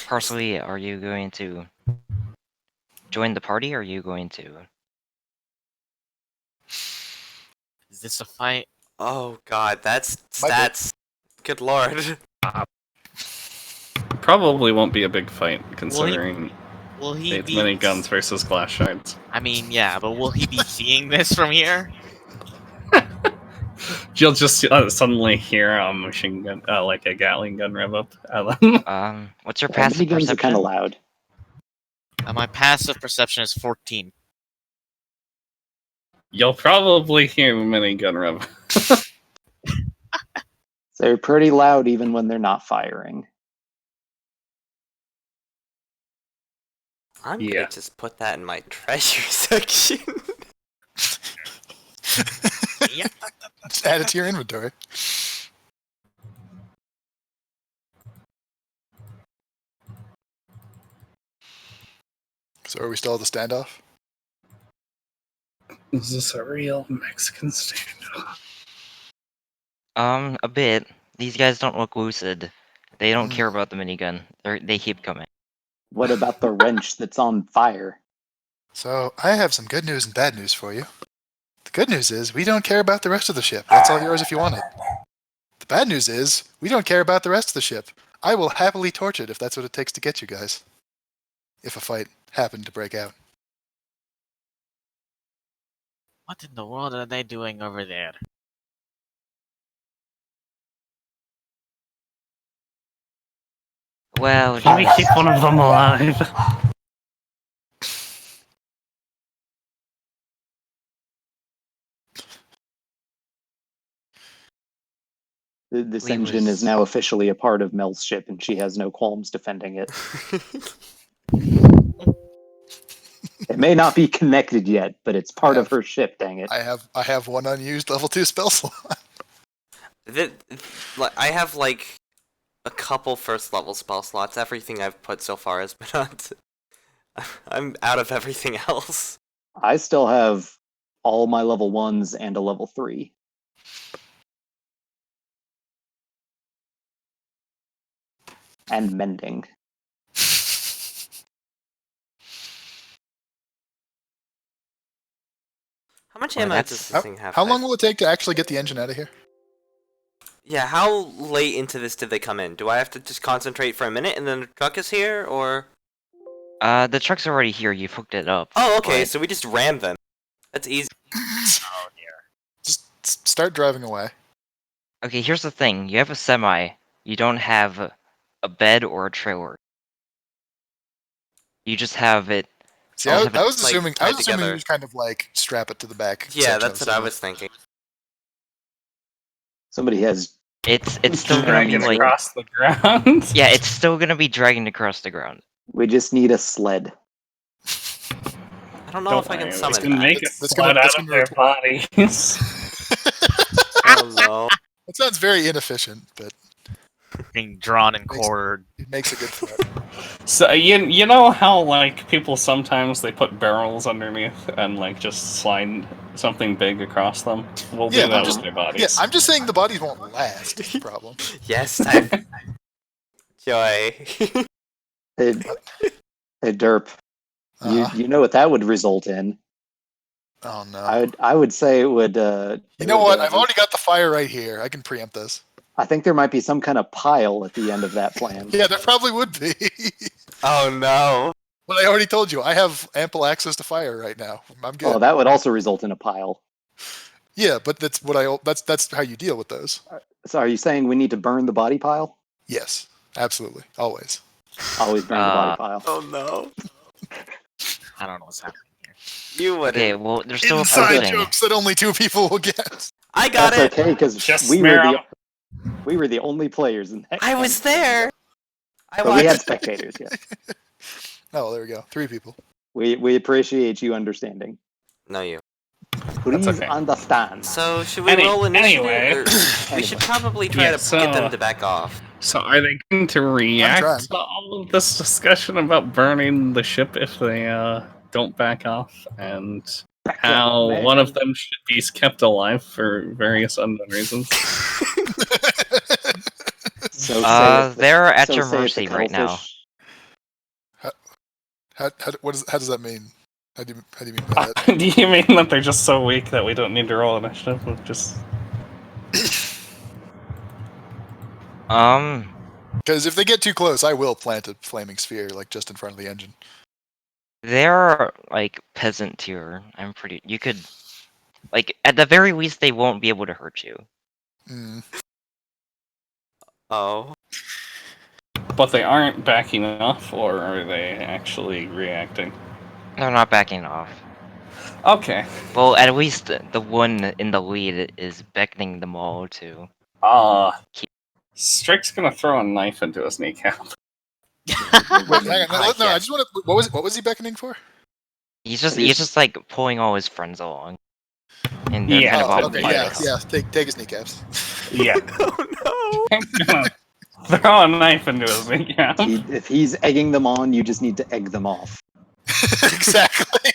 Parsley, are you going to join the party, or are you going to... Is this a fight? Oh god, that's Might be. stats. Good lord. Probably won't be a big fight, considering Will he it's be? many guns versus glass shards. I mean, yeah, but will he be seeing this from here? You'll just suddenly hear a machine gun, like a Gatling gun rev up at them. What's your passive Miniguns are kind perception? of loud. My passive perception is 14. You'll probably hear a minigun rev. They're pretty loud even when they're not firing. I'm Yeah. gonna just put that in my treasure section. Yeah. Just add it to your inventory. So are we still at the standoff? Is this a real Mexican standoff? A bit. These guys don't look lucid. They don't care about the minigun. They keep coming. What about the wrench that's on fire? So I have some good news and bad news for you. The good news is we don't care about the rest of the ship. That's all yours if you want it. The bad news is we don't care about the rest of the ship. I will happily torch it if that's what it takes to get you guys. If a fight happened to break out. What in the world are they doing over there? Well, Can we keep one of them alive? This We engine is was- now officially a part of Mel's ship, and she has no qualms defending it. It may not be connected yet, but it's part of her ship, dang it. I have one unused level 2 spell slot. I have like a couple first level spell slots. Everything I've put so far has been on. I'm out of everything else. I still have all my level 1s and a level 3. And mending. How much Well, ammo that's- does this thing have? How long will it take to actually get the engine out of here? Yeah, how late into this did they come in? Do I have to just concentrate for a minute and then the truck is here, or...? the truck's already here. You've hooked it up. Oh, okay, but- so we just rammed them. That's easy. Just start driving away. Okay, here's the thing. You have a semi. You don't have a bed or a trailer. You just have it. See, I'll I have was it, like, assuming tied you together. just kind of like strap it to the back. Yeah, section that's of what I the was thinking. Somebody has... It's still gonna be Dragging like. across the ground. Yeah, it's still gonna be dragging across the ground. We just need a sled. I don't know if I can worry, summon it's gonna that. make it That's slide gonna- out that's of gonna their require- bodies. Oh no. That sounds very inefficient, but Being drawn and quartered. it makes a good threat. So you know how like people sometimes they put barrels underneath and like just slide something big across them? We'll Yeah, do that I'm just with their bodies. yeah, I'm just saying the bodies won't last. Is the problem? Yes, type. Joy. Hey, hey Derp, you know what that would result in? Oh no. I would say it would. You know what? I've already got the fire right here. I can preempt this. I think there might be some kind of pile at the end of that plan. Yeah, there probably would be. Oh no. But I already told you, I have ample access to fire right now. I'm good. Oh, that would also result in a pile. Yeah, but that's how you deal with those. So are you saying we need to burn the body pile? Yes, absolutely, always. Always burn the body pile. Oh no. I don't know what's happening here. You wouldn't. Okay, well, there's still Inside approaching. jokes that only 2 people will get. I got That's it. okay because Just we smear 'em. were the only players in that. I was there. I But we had watched. spectators. Yeah, Oh, there we go. 3 people. we appreciate you understanding. No, you. Please okay. understand. So should we roll initiative? anyway. Or we should probably try Yeah, to so- get them to back off. So are they going to trying. react to all of this discussion about burning the ship if they don't back off, and how Man. one of them should be kept alive for various unknown reasons? So say They're at so your say if mercy the right now. How does that mean? How do you mean by that? Do you mean that they're just so weak that we don't need to roll initiative? We'll just Because if they get too close, I will plant a flaming sphere like just in front of the engine. They're like peasant tier. You could, like, at the very least, they won't be able to hurt you. Mm. Oh. But they aren't backing off, or are they actually reacting? They're not backing off. Okay. Well, at least the one in the lead is beckoning them all to. Strick's gonna throw a knife into his kneecap. Wait, hang on. No, Yeah. I just want to. What was he beckoning for? He's just like pulling all his friends along, and they're Yeah. kind of all Okay, fighting. yeah. Take his kneecaps. Yeah. Oh Throw a knife into his kneecap. if he's egging them on, you just need to egg them off. Exactly.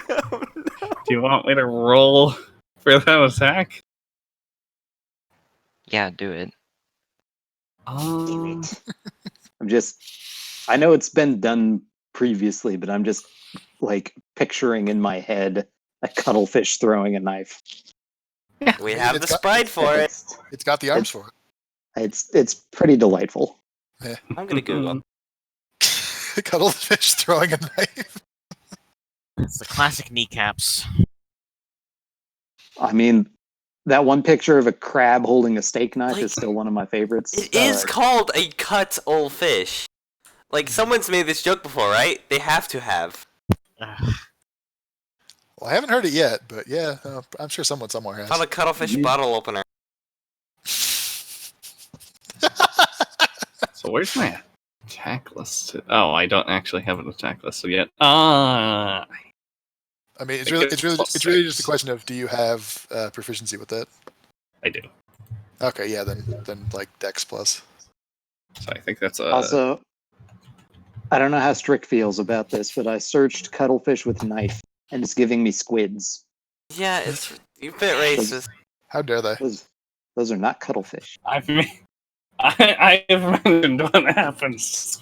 no. Oh no. Do you want me to roll for that attack? Yeah, do it. I'm just. I know it's been done previously, but I'm just like picturing in my head a cuttlefish throwing a knife. We mean, have it's the got- sprite for it. It's got the arms for It's pretty delightful. I'm gonna Google. it. Cuttlefish throwing a knife. It's the classic kneecaps. I mean, that one picture of a crab holding a steak knife Like, is still one of my favorites. It is called a cut old fish. Like someone's made this joke before, right? They have to have. Well, I haven't heard it yet, but yeah, I'm sure someone somewhere has. Called a cuttlefish You- bottle opener. So where's my attack list? Oh, I don't actually have an attack list yet. I mean, it's I really, guess it's plus really just a 6. question of do you have proficiency with that? I do. Okay, yeah, then like Dex plus. So I think that's a. Also, I don't know how Strick feels about this, but I searched cuttlefish with knife, and it's giving me squids. Yeah, it's you bit racist. How dare they? Those are not cuttlefish. I've mentioned what happens.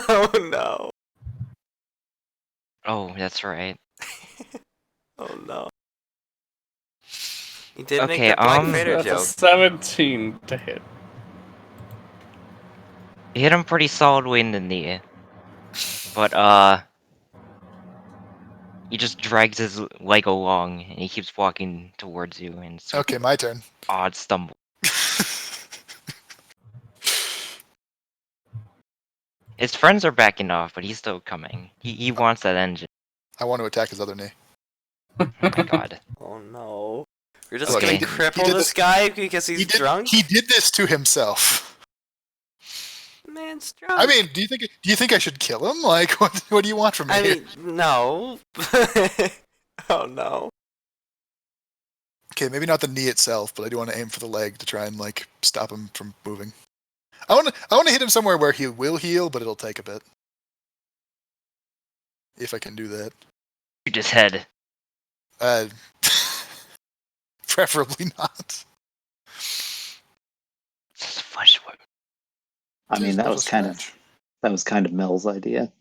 Oh no. Oh, that's right. Oh no. You did make Okay, that Black um, Vader That's a joke. 17 to hit. You hit him pretty solidly in the knee, but he just drags his leg along, and he keeps walking towards you, and it's Okay, my turn. odd stumble. His friends are backing off, but he's still coming. He wants that engine. I want to attack his other knee. Oh my god. Oh no. You're just Look, gonna he did- cripple he did this this- guy because he's drunk? He did this to himself. Man's drunk. I mean, do you think I should kill him? Like, what do you want from me? I mean, no. Oh no. Okay, maybe not the knee itself, but I do want to aim for the leg to try and like stop him from moving. I want to hit him somewhere where he will heal, but it'll take a bit. If I can do that. Shoot his head. Uh, preferably not. It's a flesh wound. I mean, that was kind of Mel's idea.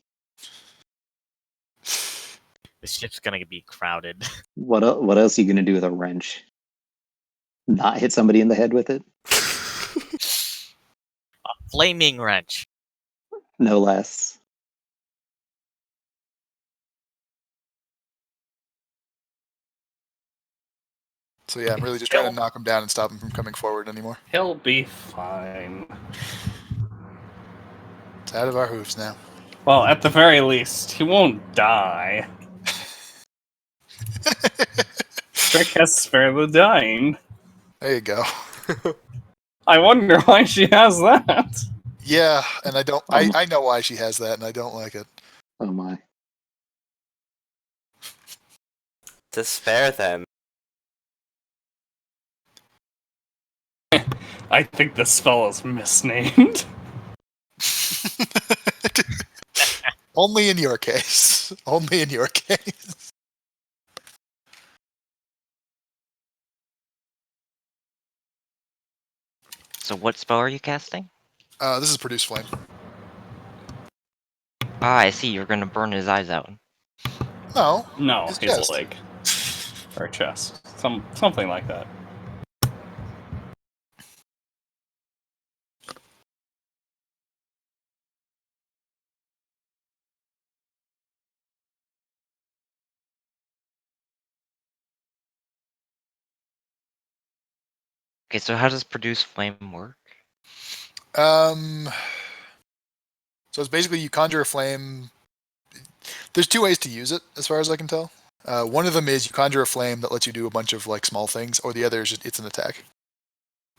The ship's gonna be crowded. What else are you gonna do with a wrench? Not hit somebody in the head with it? A flaming wrench. No less. So yeah, I'm really just trying to knock him down and stop him from coming forward anymore. He'll be fine. It's out of our hooves now. Well, at the very least, he won't die. Strick has spare the dying. There you go. I wonder why she has that. Yeah, and I don't. I know why she has that, and I don't like it. Oh my. To spare them. I think the spell is misnamed. Only in your case. Only in your case. So what spell are you casting? This is Produce Flame. Ah, I see. You're gonna burn his eyes out. No. No, His his chest. leg. Or chest. Something like that. Okay, so how does produce flame work? So it's basically you conjure a flame. There's two ways to use it, as far as I can tell. One of them is you conjure a flame that lets you do a bunch of like small things, or the other is it's an attack.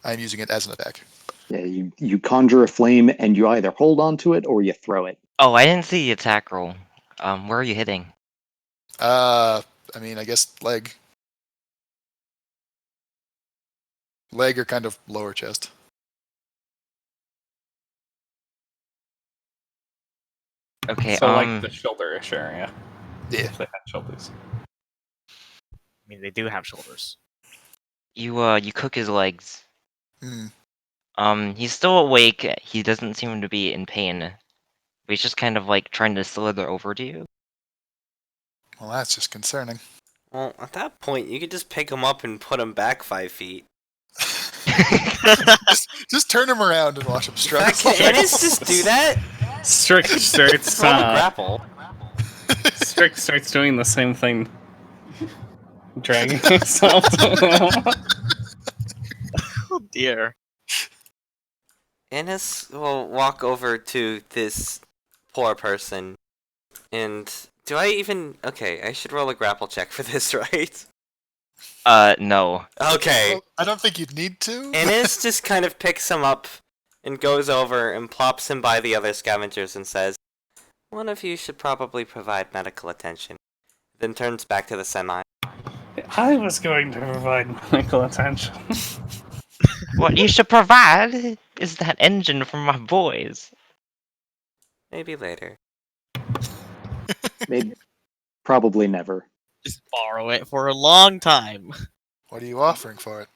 I'm using it as an attack. Yeah, you conjure a flame and you either hold on to it or you throw it. Oh, I didn't see the attack roll. Where are you hitting? I mean, I guess leg. Leg or kind of lower chest. Okay, So like the shoulder-ish area. Yeah. If they had shoulders. I mean, they do have shoulders. you cook his legs. Hmm. He's still awake. He doesn't seem to be in pain. But he's just kind of like trying to slither over to you. Well, that's just concerning. Well, at that point, you could just pick him up and put him back 5 feet. just turn him around and watch him struggle. Can Ennis just do that? Strick starts Roll a grapple. Strick starts doing the same thing. Dragging himself. Oh dear. Ennis will walk over to this poor person. And do I even... Okay, I should roll a grapple check for this, right? No. Okay. Well, I don't think you'd need to. Ennis just kind of picks him up and goes over and plops him by the other scavengers and says, "One of you should probably provide medical attention." Then turns back to the semi. I was going to provide medical attention. What you should provide is that engine for my boys. Maybe later. Maybe, probably never. Just borrow it for a long time. What are you offering for it?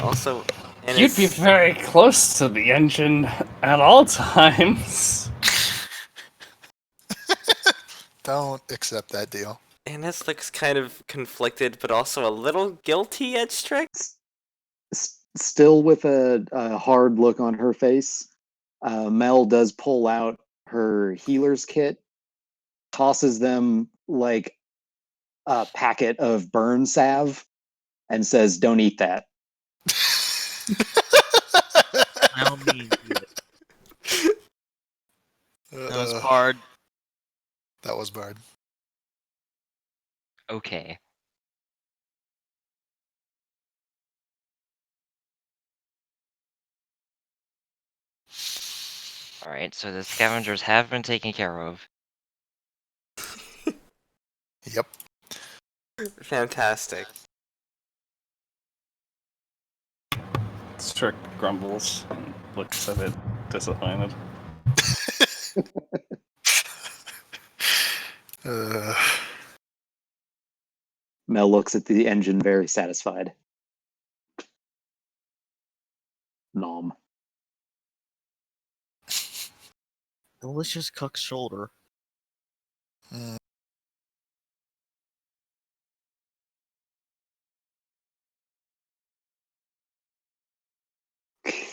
Also, You'd be very close to the engine at all times. Don't accept that deal. Ennis looks kind of conflicted, but also a little guilty at Strick. Still with a hard look on her face, Mel does pull out her healer's kit, tosses them like a packet of burn salve, and says, "Don't eat that." I'll mean it. That was hard. That was Bard. Okay. Alright, so the scavengers have been taken care of. Yep. Fantastic. Strick grumbles and looks a bit disappointed. Uh, Mel looks at the engine very satisfied. Nom. Delicious cooked shoulder. mm,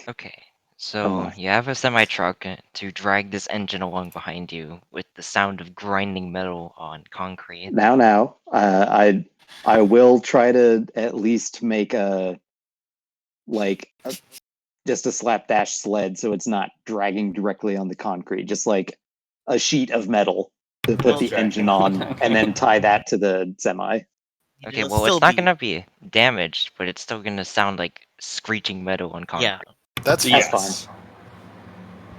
Okay, so you have a semi truck to drag this engine along behind you with the sound of grinding metal on concrete. Now, I will try to at least make just a slapdash sled so it's not dragging directly on the concrete, just like a sheet of metal to put the Okay. engine on, and then tie that to the semi. Okay, It'll well, still it's not be- gonna be damaged, but it's still gonna sound like screeching metal on concrete. Yeah. that's fine. Yes.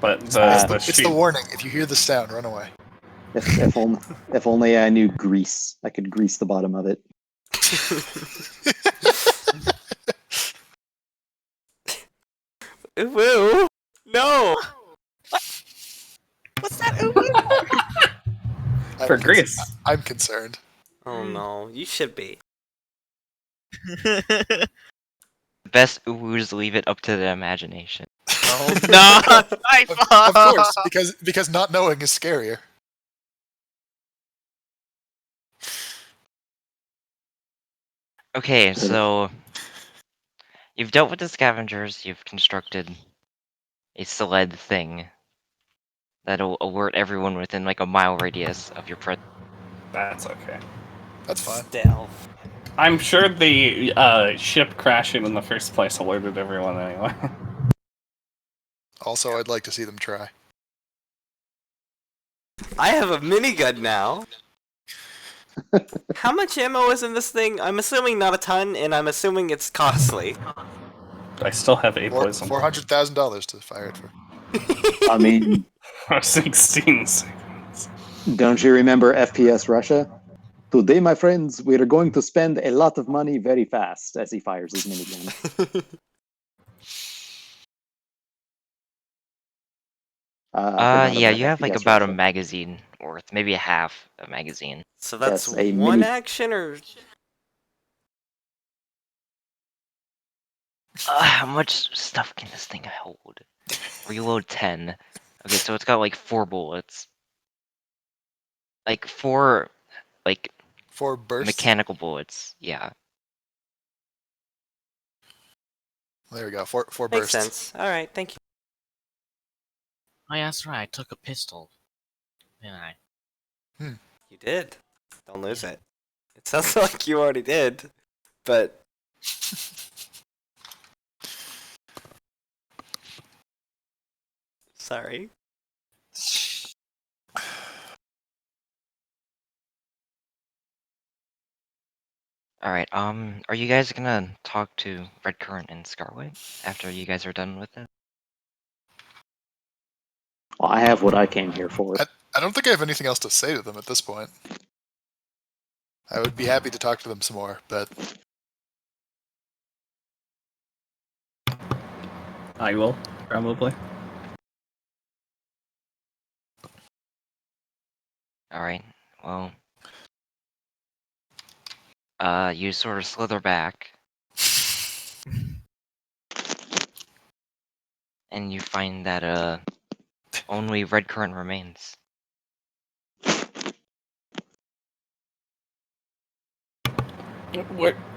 But It's the it's sheet. the warning. If you hear the sound, run away. If only I knew grease, I could grease the bottom of it. Woo! No! What's that? For Greece. I'm concerned. Oh no, you should be. The best oohs leave it up to the imagination. Oh no! Of course, because not knowing is scarier. Okay, so you've dealt with the scavengers, you've constructed a sled thing that'll alert everyone within like a mile radius of your That's okay. That's fine. Stealth. I'm sure the ship crashing in the first place alerted everyone anyway. Also, I'd like to see them try. I have a minigun now. How much ammo is in this thing? I'm assuming not a ton, and I'm assuming it's costly. I still have 8 poison. $400,000 to fire it for. I mean, 16 seconds. don't you remember FPS Russia? Today, my friends, we are going to spend a lot of money very fast as he fires his minigun. yeah, you have like about a magazine worth, maybe a half a magazine. So that's Yes, a one mini- action, or How much stuff can this thing hold? Reload 10. Okay, so it's got like 4 bullets. Like 4, like, 4 bursts. mechanical bullets. Yeah. There we go. 4 makes bursts. sense. All right, thank you. Oh, yeah, that's right. I took a pistol. Didn't I? You did. Don't lose it. It sounds like you already did, but sorry. Alright, are you guys gonna talk to Red Current and Scarlet after you guys are done with it? Well, I have what I came here for. I don't think I have anything else to say to them at this point. I would be happy to talk to them some more, but I will, probably. Alright, well... you sort of slither back. And you find that, only Red Current remains.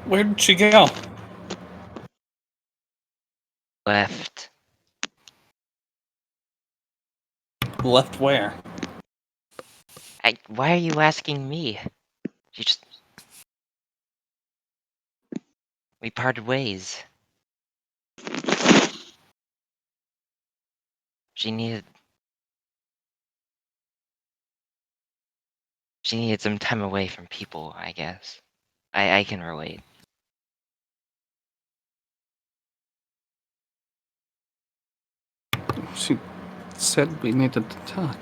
Where did she go? Left. Left where? Why are you asking me? You just... We parted ways. She needed some time away from people, I guess. I can relate. She said we needed to talk.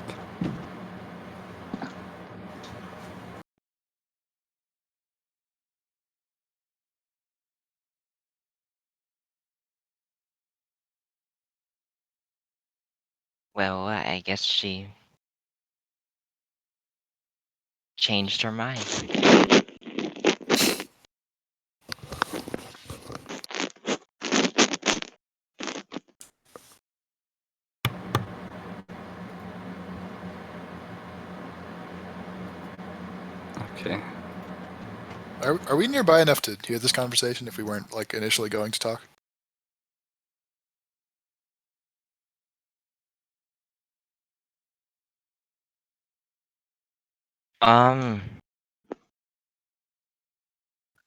Well, I guess she changed her mind. Okay. Are we nearby enough to hear this conversation if we weren't like initially going to talk?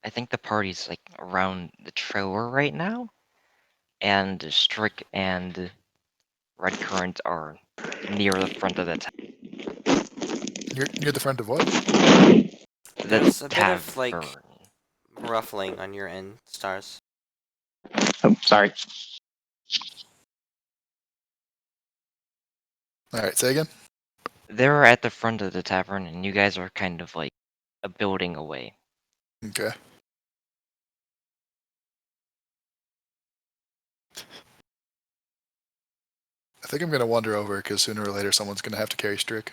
I think the party's like around the trailer right now, and Strick and Red Current are near the front of the Near the front of what? There's a bit of like tavern. ruffling on your end, Stars. Oh, sorry. All right, say again. They're at the front of the tavern, and you guys are kind of like a building away. Okay. I think I'm gonna wander over because sooner or later someone's gonna have to carry Strick.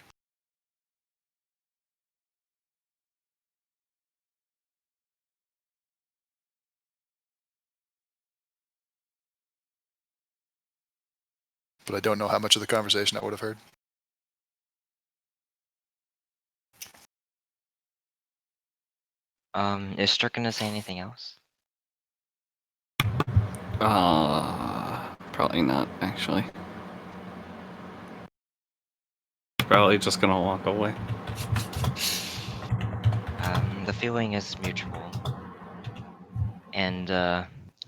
But I don't know how much of the conversation I would have heard. Is Strick gonna say anything else? Probably not, actually. Probably just gonna walk away. The feeling is mutual. And,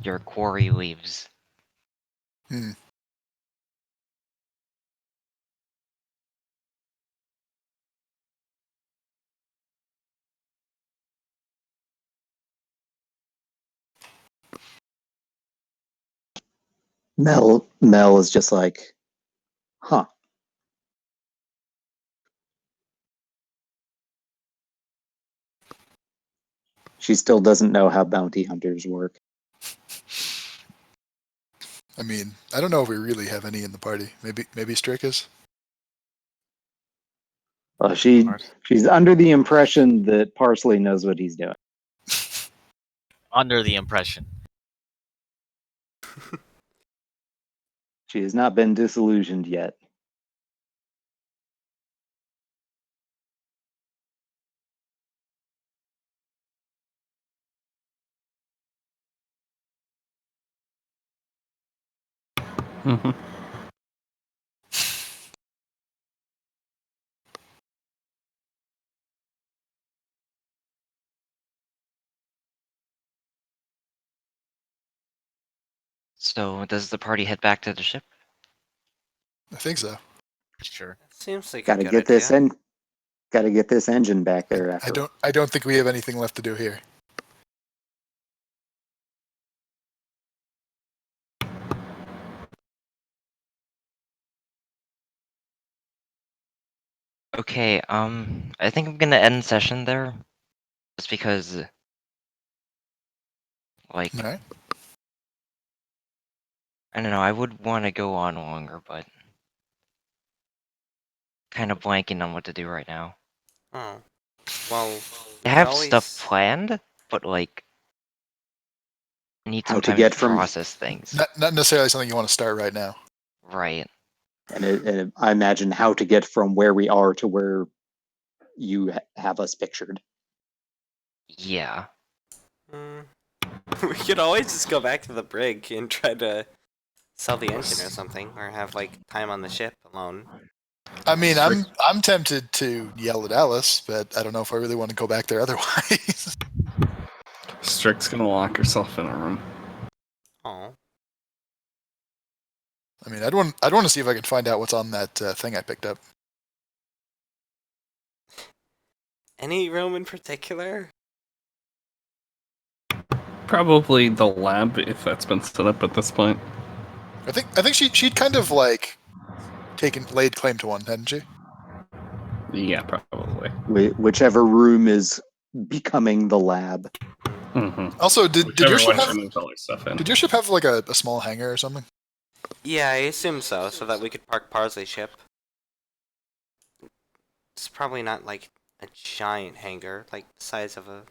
your quarry leaves. Hmm. Mel is just like, huh. She still doesn't know how bounty hunters work. I mean, I don't know if we really have any in the party. Maybe Strick is. Well, she's under the impression that Parsley knows what he's doing. Under the impression. She has not been disillusioned yet. Mm-hmm. So, does the party head back to the ship? I think so. Sure. Seems like Gotta a good get this idea. gotta get this engine back there after. I don't think we have anything left to do here. Okay, I think I'm gonna end session there. Just because, like, All right. I don't know, I would want to go on longer, but kind of blanking on what to do right now. Oh. Well, I we have could stuff always... planned, but like, I need How some to time get to from- process things. Not necessarily something you want to start right now. Right. And I imagine how to get from where we are to where you have us pictured. Yeah. We could always just go back to the brig and try to sell the engine or something, or have like time on the ship alone. I mean, I'm tempted to yell at Alice, but I don't know if I really want to go back there otherwise. Strick's gonna lock herself in a room. Oh. I mean, I'd want to see if I could find out what's on that thing I picked up. Any room in particular? Probably the lab, if that's been set up at this point. I think she'd kind of like laid claim to one, hadn't she? Yeah, probably. Whichever room is becoming the lab. Mm-hmm. Also, did your ship have all our stuff in. did your ship have like a small hangar or something? Yeah, I assume so, so that we could park Parsley's ship. It's probably not like a giant hangar, like the size of a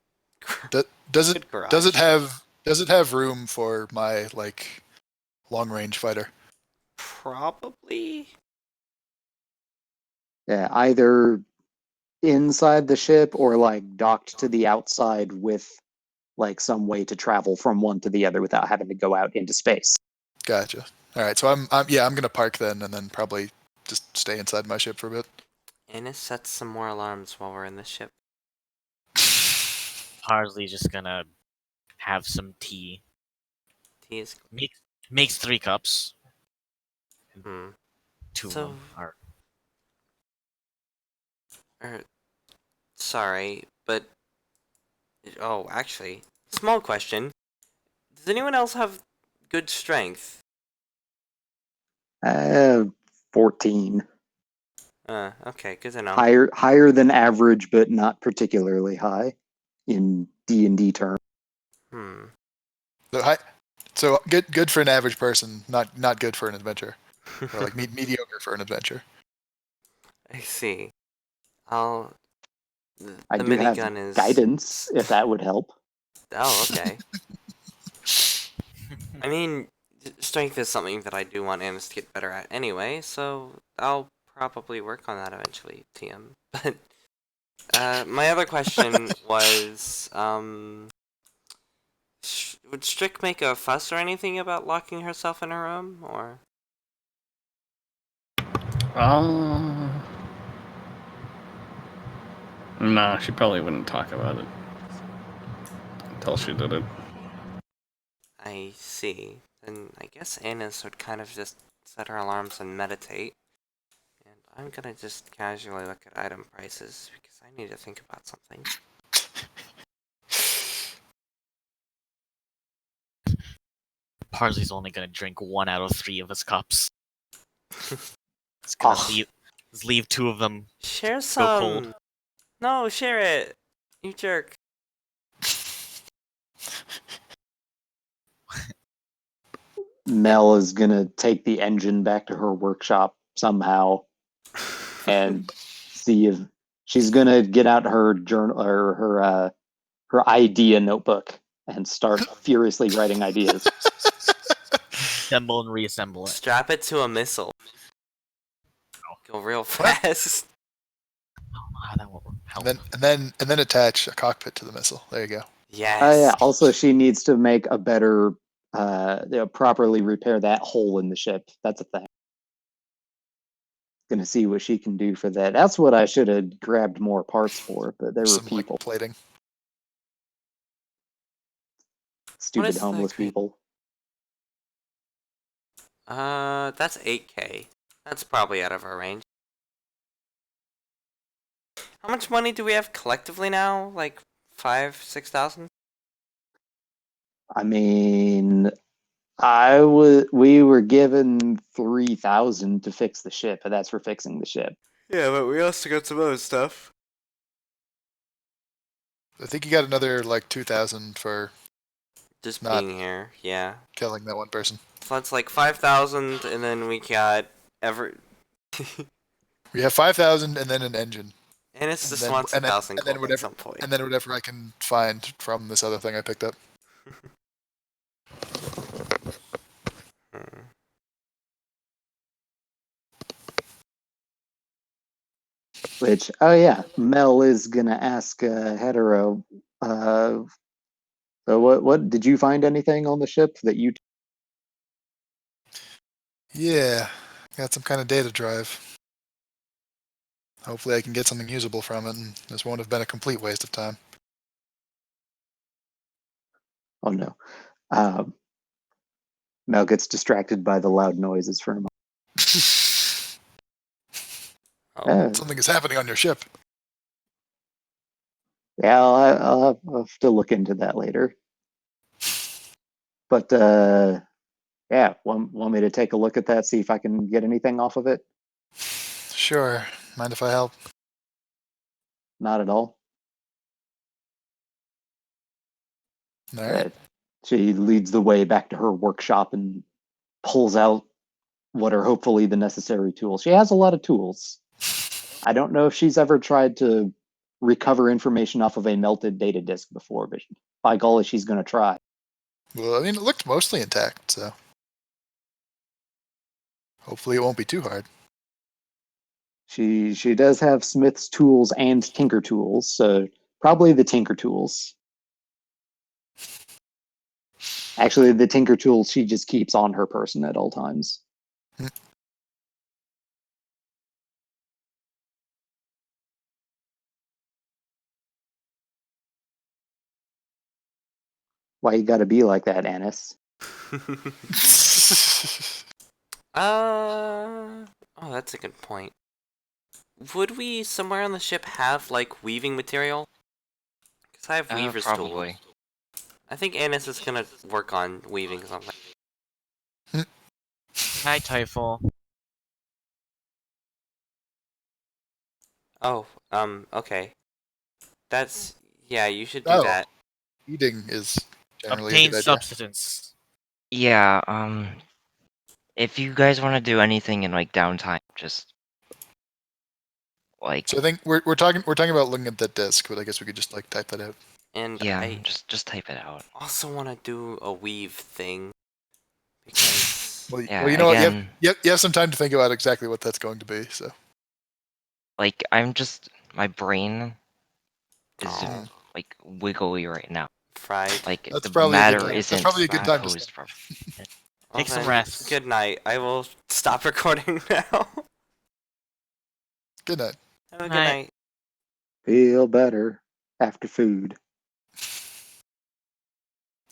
Does good it garage. have room for my like long range fighter? Probably. Yeah, either inside the ship or like docked to the outside with like some way to travel from one to the other without having to go out into space. Gotcha. All right, so I'm gonna park then, and then probably just stay inside my ship for a bit. Anna sets some more alarms while we're in the ship. Parsley just gonna have some tea. Tea is. Makes 3 cups. Hmm. 2 So- of them are. Sorry, but. Oh, actually. Small question. Does anyone else have good strength? 14. Okay, good to know. Higher than average, but not particularly high in D&D terms. Hmm. So good for an average person, not good for an adventure, or like mediocre for an adventure. I see. I'll. I The do have minigun is. guidance, if that would help. Oh, okay. I mean, strength is something that I do want Annis to get better at anyway, so I'll probably work on that eventually, TM. But my other question was, would Strick make a fuss or anything about locking herself in her room, or? Nah, she probably wouldn't talk about it until she did it. I see. Then I guess Annis would kind of just set her alarms and meditate. And I'm gonna just casually look at item prices because I need to think about something. Parsley's only gonna drink 1 out of 3 of his cups. He's gonna leave 2 of them Share go some. cold. No, share it. You jerk. Mel is gonna take the engine back to her workshop somehow and see if she's gonna get out her journal or her idea notebook and start furiously writing ideas. Assemble and reassemble it. Strap it to a missile. Go real fast. How that won't help. And then attach a cockpit to the missile. There you go. Yes. Yeah. Also, she needs to make a better, properly repair that hole in the ship. That's a thing. Gonna see what she can do for that. That's what I should have grabbed more parts for, but there were Some people, like plating. stupid is the homeless great- people. That's 8K. That's probably out of our range. How much money do we have collectively now? Like 6,000? I mean, we were given 3,000 to fix the ship, but that's for fixing the ship. Yeah, but we also got some other stuff. I think you got another like 2,000 for Just Not- being here, yeah. killing that one person. So that's like 5,000, and then we got We have 5,000 and then an engine, Ennis And just then- wants and then- 1,000 and then gold at some point. and then whatever I can find from this other thing I picked up. Hmm. Which, oh yeah, Mel is gonna ask Hetero. So what did you find anything on the ship that you? Yeah, got some kind of data drive. Hopefully, I can get something usable from it, and this won't have been a complete waste of time. Oh no. Mel gets distracted by the loud noises for a moment. Oh, Something is happening on your ship. Yeah, I'll have to look into that later. But yeah, want me to take a look at that, see if I can get anything off of it? Sure. Mind if I help? Not at all. All right. She leads the way back to her workshop and pulls out what are hopefully the necessary tools. She has a lot of tools. I don't know if she's ever tried to recover information off of a melted data disk before, but by golly, she's going to try. Well, I mean, it looked mostly intact, so hopefully it won't be too hard. She does have Smith's tools and Tinker tools, so probably the Tinker tools. Actually, the Tinker tools she just keeps on her person at all times. Why you gotta be like that, Annis? Oh, that's a good point. Would we somewhere on the ship have like weaving material? Because I have weaver's Probably. tools. I think Annis is gonna work on weaving something. Hi, Typhul. Oh, okay. That's yeah. You should do Oh. that. Eating is generally a Obtain good idea. substance. Yeah, if you guys want to do anything in like downtime, just like So I think we're talking about looking at that disk, but I guess we could just like type that out. And yeah, I just type it out. also want to do a weave thing because Well, Yeah, you know what? again, You have some time to think about exactly what that's going to be. So like my brain is oh, like wiggly right now. fried. Like that's the probably a good matter time. isn't That's probably a good time to composed stop. properly. Well Take some then, rest. Good night. I will stop recording now. Good night. Have a good Night. night. Feel better after food.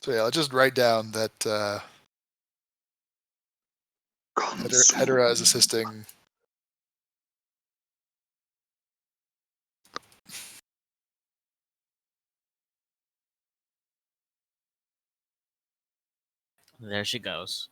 So yeah, I'll just write down that Hedera is assisting. There she goes.